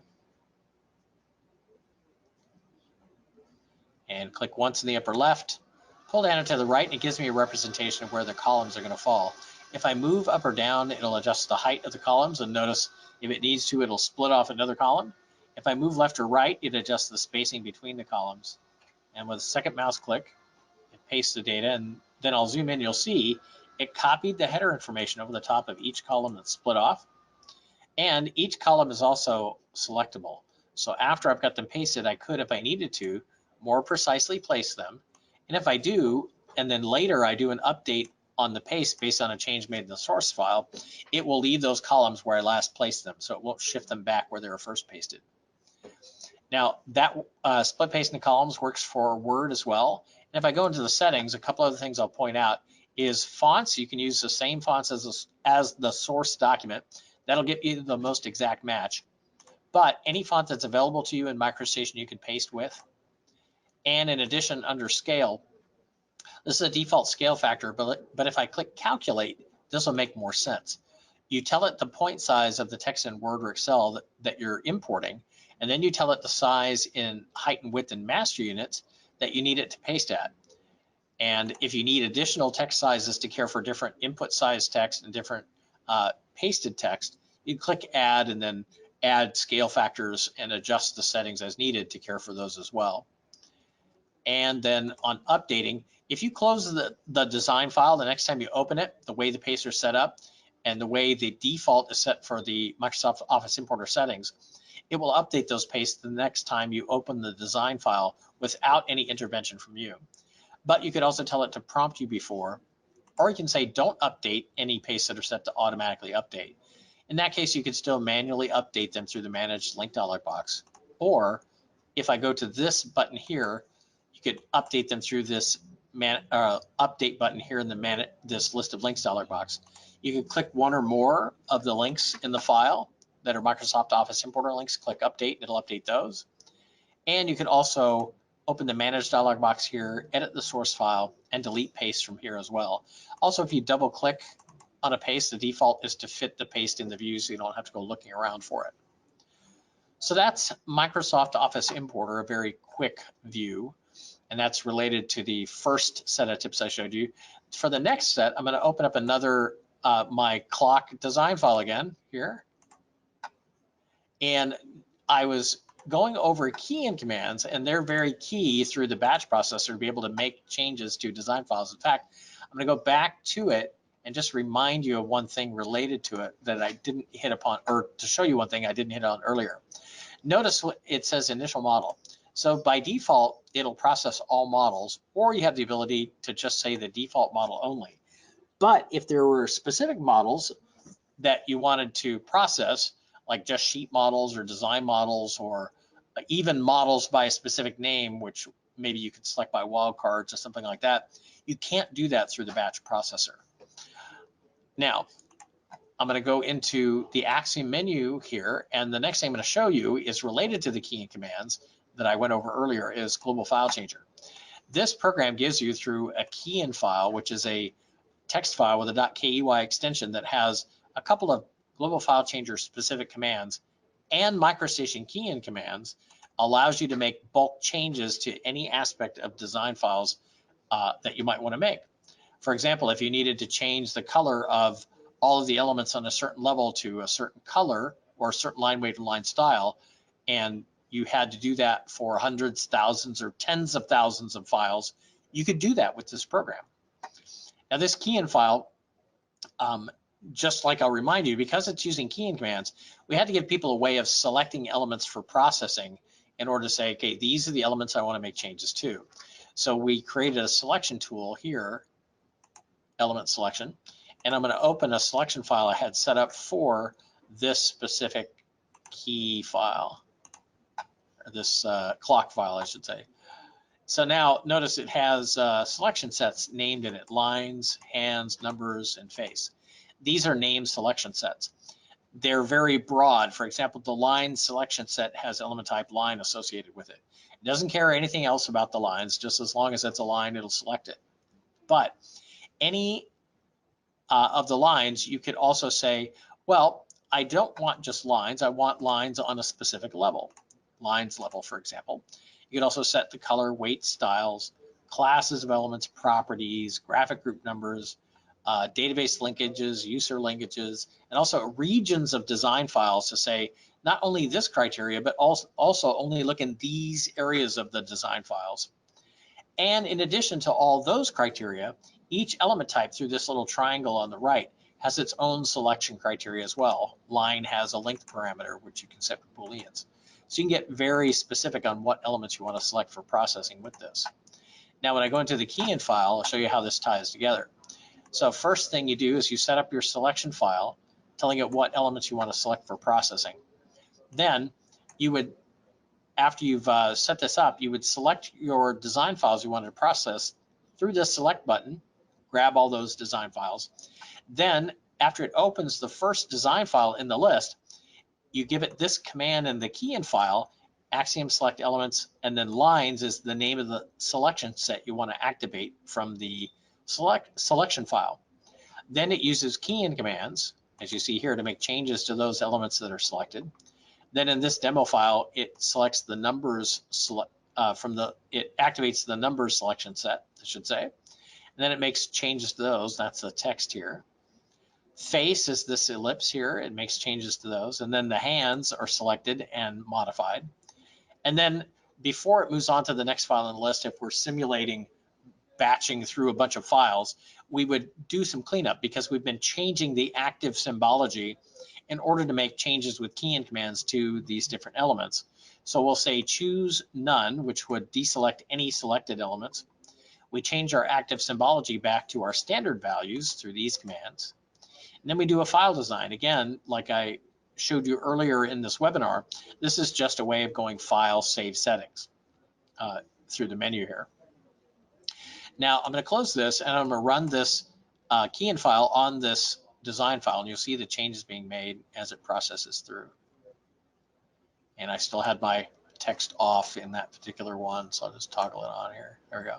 and click once in the upper left, pull down and to the right, and it gives me a representation of where the columns are going to fall. If I move up or down, it'll adjust the height of the columns, and notice if it needs to, it'll split off another column. If I move left or right, it adjusts the spacing between the columns. And with a second mouse click, it pastes the data, and then I'll zoom in, you'll see it copied the header information over the top of each column that's split off. And each column is also selectable. So after I've got them pasted, I could, if I needed to, more precisely place them. And if I do, and then later I do an update on the paste based on a change made in the source file, it will leave those columns where I last placed them, so it won't shift them back where they were first pasted. Now that split pasting the columns works for Word as well. And if I go into the settings, a couple other things I'll point out is fonts. You can use the same fonts as the source document. That'll get you the most exact match. But any font that's available to you in MicroStation, you can paste with. And in addition, under scale, this is a default scale factor, but if I click calculate, this will make more sense. You tell it the point size of the text in Word or Excel that you're importing, and then you tell it the size in height and width and master units that you need it to paste at. And if you need additional text sizes to care for different input size text and different pasted text, you click add and then add scale factors and adjust the settings as needed to care for those as well. And then on updating, if you close the design file, the next time you open it, the way the paste is set up and the way the default is set for the Microsoft Office importer settings, it will update those pastes the next time you open the design file without any intervention from you. But you could also tell it to prompt you before, or you can say don't update any pastes that are set to automatically update. In that case, you could still manually update them through the Manage Link dialog box. Or if I go to this button here, you could update them through this update button here in this list of links dialog box. You can click one or more of the links in the file that are Microsoft Office importer links, click update, and it'll update those. And you can also open the Manage dialog box here, edit the source file, and delete paste from here as well. Also, if you double click on a paste, the default is to fit the paste in the view so you don't have to go looking around for it. So that's Microsoft Office Importer, a very quick view, and that's related to the first set of tips I showed you. For the next set, I'm going to open up another my clock design file again here, and I was going over KeyIn commands, and they're very key through the batch processor to be able to make changes to design files. In fact, I'm going to go back to it and just remind you of one thing related to it that I didn't hit upon, or to show you one thing I didn't hit on earlier. Notice what it says initial model. So by default, it'll process all models, or you have the ability to just say the default model only. But if there were specific models that you wanted to process, like just sheet models or design models, or even models by a specific name, which maybe you could select by wildcards or something like that, you can't do that through the batch processor. Now, I'm going to go into the Axiom menu here, and the next thing I'm going to show you is related to the KeyIn commands that I went over earlier, is Global File Changer. This program gives you through a KeyIn file, which is a text file with a .key extension that has a couple of Global File Changer specific commands and MicroStation KeyIn commands, allows you to make bulk changes to any aspect of design files that you might want to make. For example, if you needed to change the color of all of the elements on a certain level to a certain color or a certain line weight and line style, and you had to do that for hundreds, thousands, or tens of thousands of files, you could do that with this program. Now this KeyIn file, just like I'll remind you, because it's using KeyIn commands, we had to give people a way of selecting elements for processing in order to say, okay, these are the elements I want to make changes to. So we created a selection tool here, element selection, and I'm going to open a selection file I had set up for this specific key file, or this clock file, I should say. So now notice it has selection sets named in it: lines, hands, numbers, and face. These are named selection sets. They're very broad. For example, the line selection set has element type line associated with it. It doesn't care anything else about the lines, just as long as it's a line, it'll select it. But any of the lines, you could also say, well, I don't want just lines, I want lines on a specific level. Lines level, for example. You can also set the color, weight, styles, classes of elements, properties, graphic group numbers, database linkages, user linkages, and also regions of design files to say not only this criteria, but also only look in these areas of the design files. And in addition to all those criteria, each element type through this little triangle on the right has its own selection criteria as well. Line has a length parameter, which you can set with Booleans. So you can get very specific on what elements you want to select for processing with this. Now, when I go into the KeyIn file, I'll show you how this ties together. So first thing you do is you set up your selection file, telling it what elements you want to select for processing. Then you would, after you've set this up, you would select your design files you want to process through this select button, grab all those design files. Then after it opens the first design file in the list, you give it this command in the KeyIn file, Axiom select elements, and then lines is the name of the selection set you want to activate from the selection file. Then it uses KeyIn commands, as you see here, to make changes to those elements that are selected. Then in this demo file, it selects the numbers, it activates the numbers selection set, I should say. And then it makes changes to those. That's the text here. Face is this ellipse here. It makes changes to those. And then the hands are selected and modified. And then before it moves on to the next file in the list, if we're simulating batching through a bunch of files, we would do some cleanup because we've been changing the active symbology in order to make changes with KeyIn commands to these different elements. So we'll say choose none, which would deselect any selected elements. We change our active symbology back to our standard values through these commands. And then we do a file design. Again, like I showed you earlier in this webinar, this is just a way of going file, save settings through the menu here. Now I'm going to close this and I'm going to run this KeyIn file on this design file, and you'll see the changes being made as it processes through. And I still had my text off in that particular one, so I'll just toggle it on here. There we go.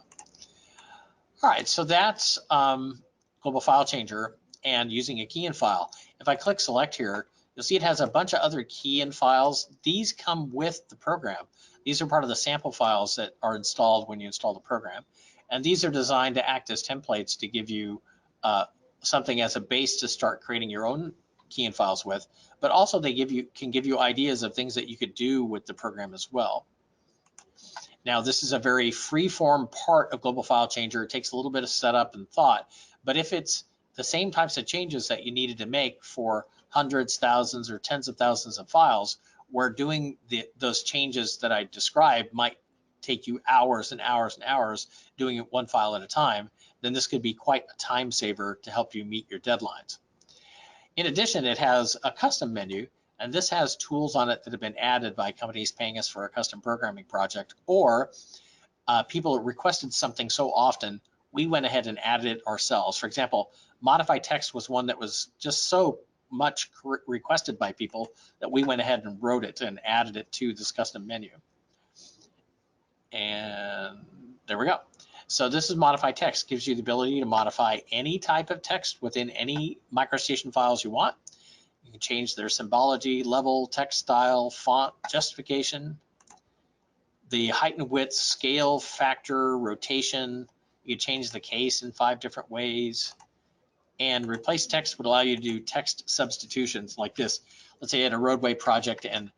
All right, so that's Global File Changer and using a KeyIn file. If I click select here, you'll see it has a bunch of other KeyIn files. These come with the program. These are part of the sample files that are installed when you install the program. And these are designed to act as templates to give you something as a base to start creating your own KeyIn files with, but also they can give you ideas of things that you could do with the program as well. Now, this is a very free-form part of Global File Changer. It takes a little bit of setup and thought, but if it's the same types of changes that you needed to make for hundreds, thousands, or tens of thousands of files, where doing those changes that I described might take you hours and hours and hours doing it one file at a time, then this could be quite a time saver to help you meet your deadlines. In addition, it has a custom menu, and this has tools on it that have been added by companies paying us for a custom programming project, or people requested something so often, we went ahead and added it ourselves. For example, modify text was one that was just so much requested by people that we went ahead and wrote it and added it to this custom menu. And there we go. So this is modify text, gives you the ability to modify any type of text within any MicroStation files you want. You can change their symbology, level, text style, font, justification, the height and width, scale, factor, rotation. You can change the case in 5 different ways. And replace text would allow you to do text substitutions like this. Let's say you had a roadway project and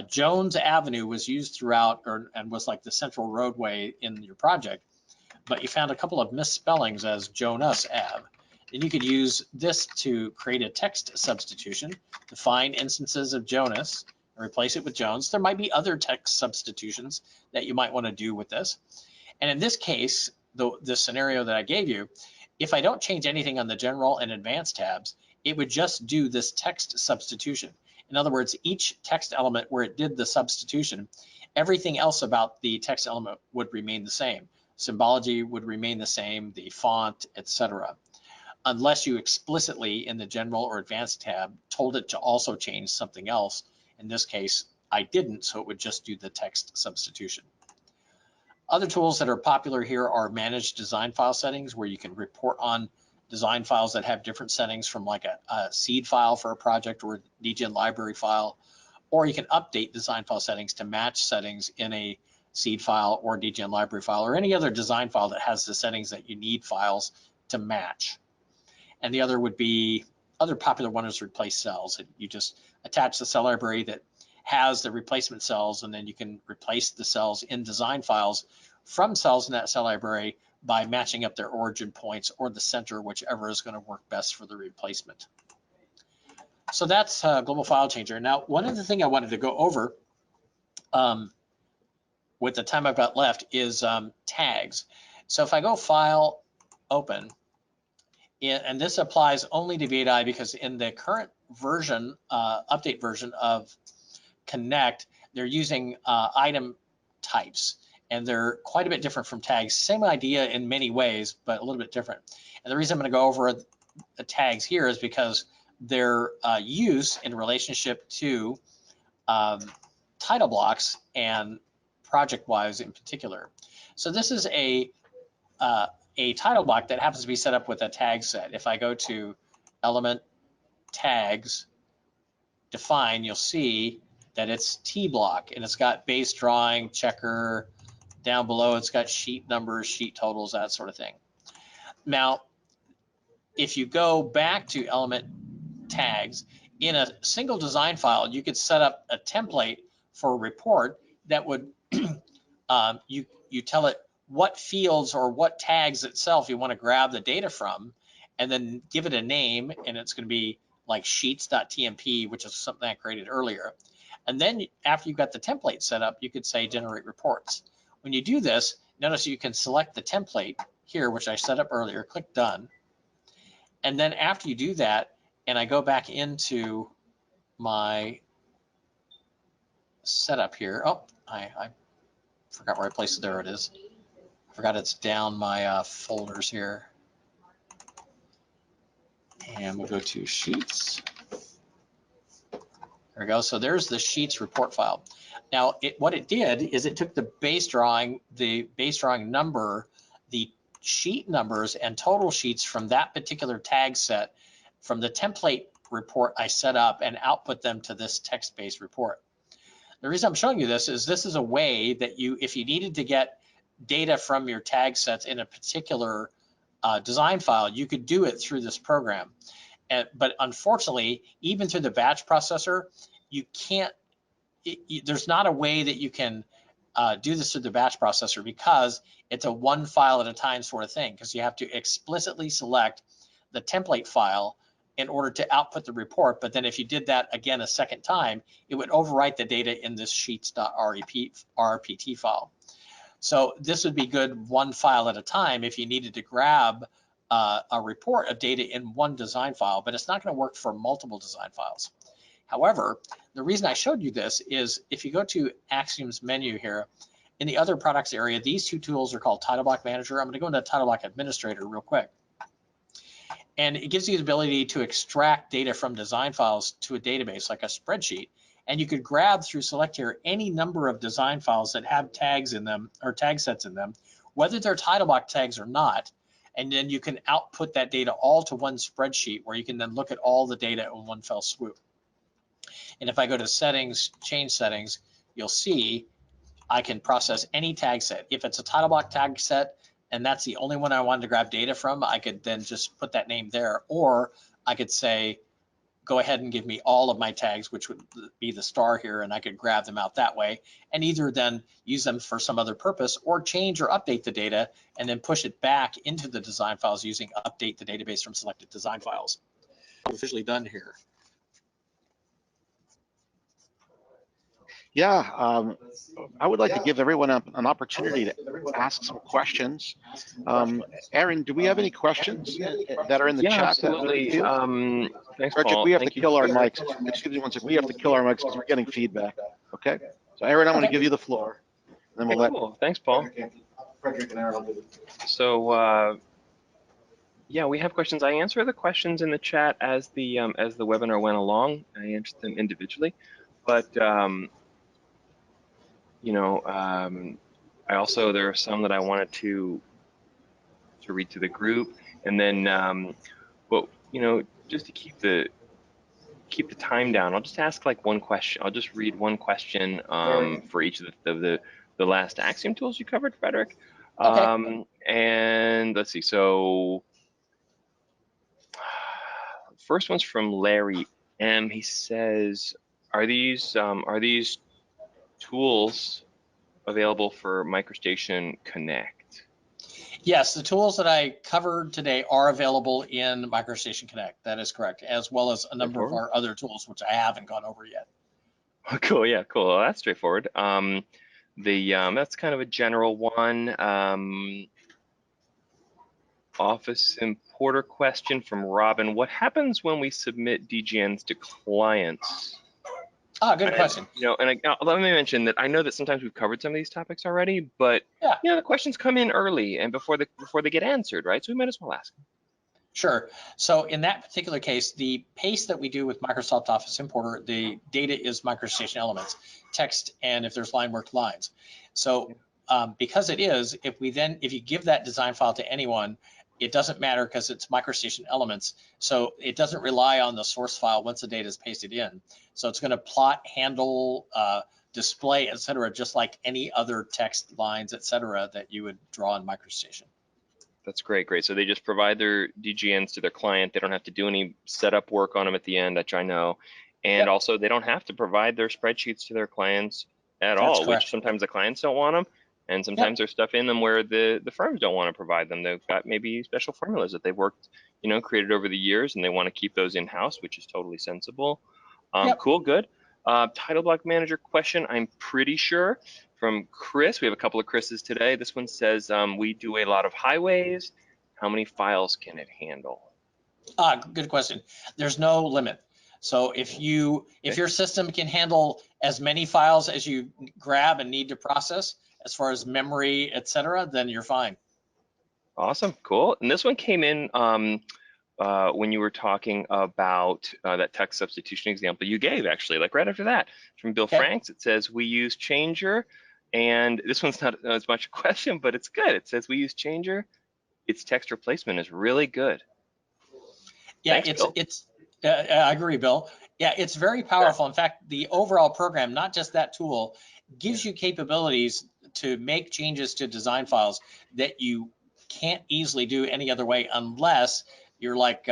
Jones Avenue was used throughout and was like the central roadway in your project, but you found a couple of misspellings as Jonas Ave. Then you could use this to create a text substitution to find instances of Jonas and replace it with Jones. There might be other text substitutions that you might want to do with this. And in this case, the scenario that I gave you, if I don't change anything on the general and advanced tabs, it would just do this text substitution. In other words, each text element where it did the substitution, everything else about the text element would remain the same. Symbology would remain the same, the font, etc. Unless you explicitly in the general or advanced tab told it to also change something else. In this case, I didn't, so it would just do the text substitution. Other tools that are popular here are managed design file settings, where you can report on design files that have different settings from like a seed file for a project or a dgen library file, or you can update design file settings to match settings in a seed file or DGN library file or any other design file that has the settings that you need files to match. And the other would be, other popular one is replace cells. You just attach the cell library that has the replacement cells, and then you can replace the cells in design files from cells in that cell library by matching up their origin points or the center, whichever is going to work best for the replacement. So that's Global File Changer. Now, one other thing I wanted to go over with the time I've got left is tags. So if I go File, Open, and this applies only to V8i because in the current version, update version of Connect, they're using item types, and they're quite a bit different from tags. Same idea in many ways, but a little bit different. And the reason I'm going to go over the tags here is because their use in relationship to title blocks and project-wise in particular. So this is a title block that happens to be set up with a tag set. If I go to Element, Tags, Define, you'll see that it's T block, and it's got base drawing, checker. Down below, it's got sheet numbers, sheet totals, that sort of thing. Now, if you go back to Element, Tags, in a single design file, you could set up a template for a report that would, you tell it what fields or what tags itself you want to grab the data from, and then give it a name, and it's going to be like sheets.tmp, which is something I created earlier. And then after you've got the template set up, you could say generate reports. When you do this, notice you can select the template here, which I set up earlier, click done. And then after you do that, and I go back into my setup here. Oh, I forgot where I placed it. There it is. I forgot it's down my folders here. And we'll go to Sheets. There we go. So there's the Sheets report file. Now, what it did is it took the base drawing number, the sheet numbers, and total sheets from that particular tag set from the template report I set up and output them to this text-based report. The reason I'm showing you this is a way that you, if you needed to get data from your tag sets in a particular design file, you could do it through this program. But unfortunately, even through the batch processor, you can't, there's not a way that you can do this through the batch processor because it's a one file at a time sort of thing, because you have to explicitly select the template file in order to output the report. But then if you did that again a second time, it would overwrite the data in this sheets.rpt file. So this would be good one file at a time if you needed to grab a report of data in one design file, but it's not going to work for multiple design files. However, the reason I showed you this is if you go to Axiom's menu here, in the other products area, these two tools are called Title Block Manager. I'm going to go into Title Block Administrator real quick. And it gives you the ability to extract data from design files to a database like a spreadsheet. And you could grab through select here any number of design files that have tags in them or tag sets in them, whether they're title block tags or not. And then you can output that data all to one spreadsheet where you can then look at all the data in one fell swoop. And if I go to settings, change settings, you'll see I can process any tag set. If it's a title block tag set, and that's the only one I wanted to grab data from, I could then just put that name there. Or I could say, go ahead and give me all of my tags, which would be the star here, and I could grab them out that way, and either then use them for some other purpose or change or update the data and then push it back into the design files using update the database from selected design files. Officially done here. Yeah, I would like to give everyone an opportunity to ask some questions. Aaron, do we have any questions that are in the chat? Absolutely. Thanks, Fredrick, Paul. we have to kill our mics. Excuse me one second. We have to kill our mics because we're getting feedback. Okay. So Aaron, I'm going to give you the floor. And then we'll Cool. Thanks, Paul. Fredrick and Aaron will do it. So yeah, we have questions. I answer the questions in the chat as the webinar went along. I answered them individually, but you know, I also, there are some that I wanted to read to the group, and then but you know, just to keep the time down, I'll just ask like one question. I'll just read one question for each of the the last Axiom tools you covered, Fredrick. Okay. And let's see, so first one's from Larry M. He says, are these tools available for MicroStation Connect? Yes, the tools that I covered today are available in MicroStation Connect. That is correct, as well as a number of our other tools, which I haven't gone over yet. Cool, yeah, cool. Well, that's straightforward. That's kind of a general one. Office importer question from Robin. What happens when we submit DGNs to clients? Good question. And let me mention that I know that sometimes we've covered some of these topics already, but yeah, the questions come in early and before they get answered, right? So we might as well ask. Sure. So in that particular case, the paste that we do with Microsoft Office Importer, the data is MicroStation elements, text, and if there's line work, lines. So because it is, if you give that design file to anyone, it doesn't matter because it's MicroStation elements. So it doesn't rely on the source file once the data is pasted in. So it's going to plot, handle, display, etc., just like any other text lines, etc., that you would draw in MicroStation. That's great. So they just provide their DGNs to their client. They don't have to do any setup work on them at the end, which I know. And also they don't have to provide their spreadsheets to their clients at all, which sometimes the clients don't want them. And sometimes there's stuff in them where the firms don't want to provide them. They've got maybe special formulas that they've worked, created over the years, and they want to keep those in-house, which is totally sensible. Cool, good. Title block manager question, I'm pretty sure, from Chris. We have a couple of Chris's today. This one says, we do a lot of highways. How many files can it handle? Good question. There's no limit. So if your system can handle as many files as you grab and need to process, as far as memory, etc., then you're fine. Awesome, cool. And this one came in when you were talking about that text substitution example you gave, actually, like right after that, from Bill Franks. It says we use Changer, and this one's not as much a question, but it's good. It says we use Changer. Its text replacement is really good. Yeah, Thanks, I agree, Bill. Yeah, it's very powerful. In fact, the overall program, not just that tool, gives you capabilities to make changes to design files that you can't easily do any other way unless you're like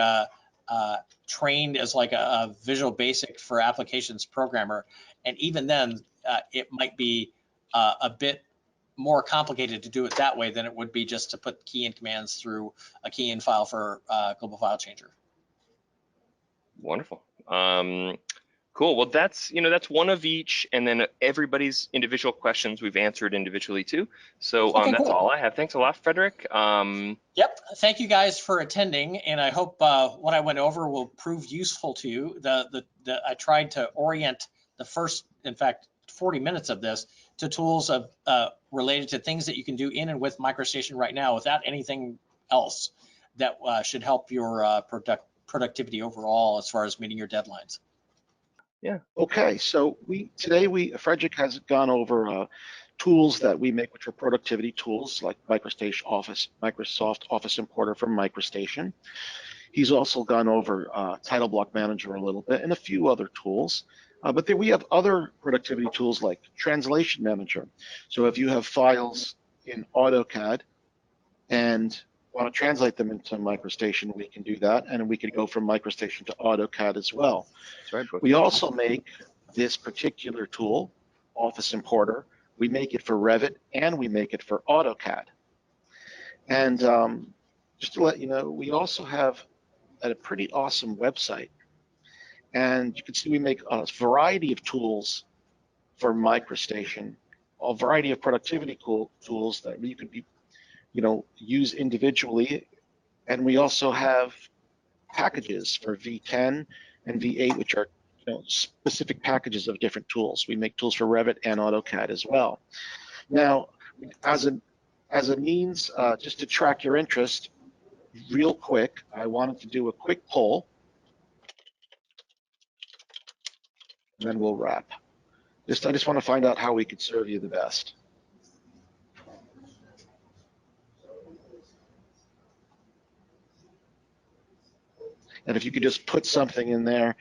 trained as like a Visual Basic for Applications programmer. And even then, it might be a bit more complicated to do it that way than it would be just to put KeyIn commands through a KeyIn file for Global File Changer. Wonderful. Cool. Well, that's one of each, and then everybody's individual questions we've answered individually too. So that's all I have. Thanks a lot, Fredrick. Yep. Thank you guys for attending, and I hope what I went over will prove useful to you. I tried to orient the first, in fact, 40 minutes of this to tools of related to things that you can do in and with MicroStation right now without anything else that should help your productivity overall as far as meeting your deadlines. Yeah. Okay. So Fredrick has gone over tools that we make, which are productivity tools like Microsoft Office Importer from MicroStation. He's also gone over Title Block Manager a little bit and a few other tools. But then we have other productivity tools like Translation Manager. So if you have files in AutoCAD and want to translate them into MicroStation, we can do that, and we could go from MicroStation to AutoCAD as well. Right. We also make this particular tool, Office Importer. We make it for Revit and we make it for AutoCAD. And just to let you know, we also have a pretty awesome website. And you can see we make a variety of tools for MicroStation, a variety of productivity tools that you could use individually. And we also have packages for V10 and V8, which are specific packages of different tools. We make tools for Revit and AutoCAD as well. Now, as a means just to track your interest, real quick, I wanted to do a quick poll, and then we'll wrap. I just want to find out how we could serve you the best. And if you could just put something in there,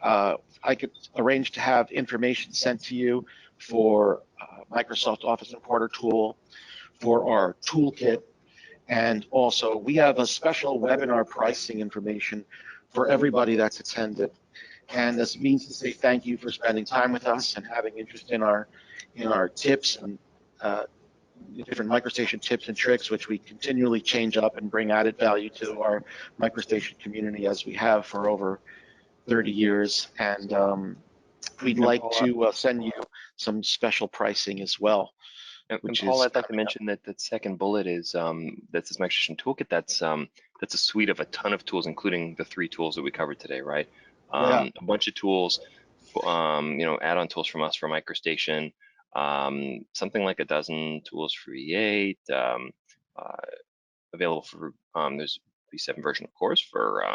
I could arrange to have information sent to you for Microsoft Office Importer tool, for our toolkit, and also we have a special webinar pricing information for everybody that's attended. And this means to say thank you for spending time with us and having interest in our tips and different MicroStation tips and tricks, which we continually change up and bring added value to our MicroStation community, as we have for over 30 years. And we'd like to send you some special pricing as well. And Paul, I'd like to mention that that second bullet is that's this MicroStation Toolkit. That's a suite of a ton of tools, including the 3 tools that we covered today, right? A bunch of tools, add-on tools from us for MicroStation, something like a dozen tools for V8, available for there's V7 version, of course, for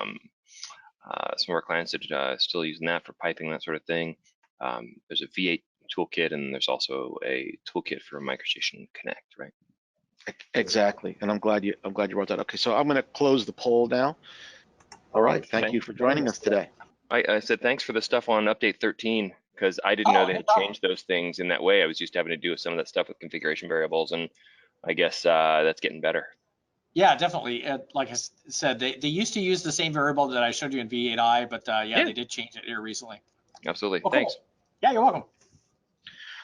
some of our clients that are still using that for piping, that sort of thing. There's a V8 toolkit, and there's also a toolkit for MicroStation Connect, right? Exactly, and I'm glad you wrote that. Okay, so I'm going to close the poll now. All right, thank you for joining us today. I said thanks for the stuff on update 13, because I didn't know they had changed those things in that way. I was used to having to do some of that stuff with configuration variables, and I guess that's getting better. Yeah, definitely. Like I said, they used to use the same variable that I showed you in V8i, but yeah, they did change it here recently. Absolutely. Well, thanks. Cool. Yeah, you're welcome.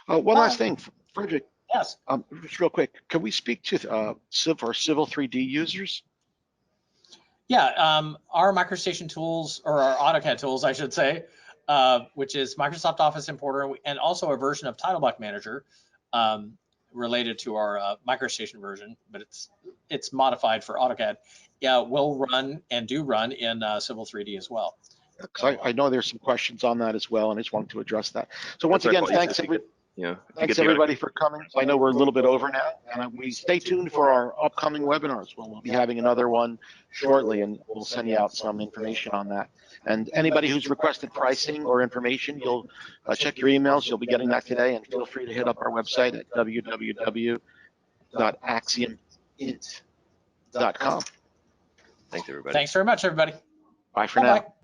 One last thing, Fredrick. Yes. Just real quick, can we speak to our Civil 3D users? Yeah, our MicroStation tools, or our AutoCAD tools, I should say, which is Microsoft Office Importer, and also a version of Title Block Manager related to our MicroStation version, but it's modified for AutoCAD. Yeah, will run and do run in Civil 3D as well. Because I know there's some questions on that as well, and I just wanted to address that. So once again, thanks everybody for coming. So I know we're a little bit over now, and we stay tuned for our upcoming webinars. We'll be having another one shortly, and we'll send you out some information on that. And anybody who's requested pricing or information, you'll check your emails. You'll be getting that today, and feel free to hit up our website at www.axiomint.com. Thanks, everybody. Thanks very much, everybody. Bye for now.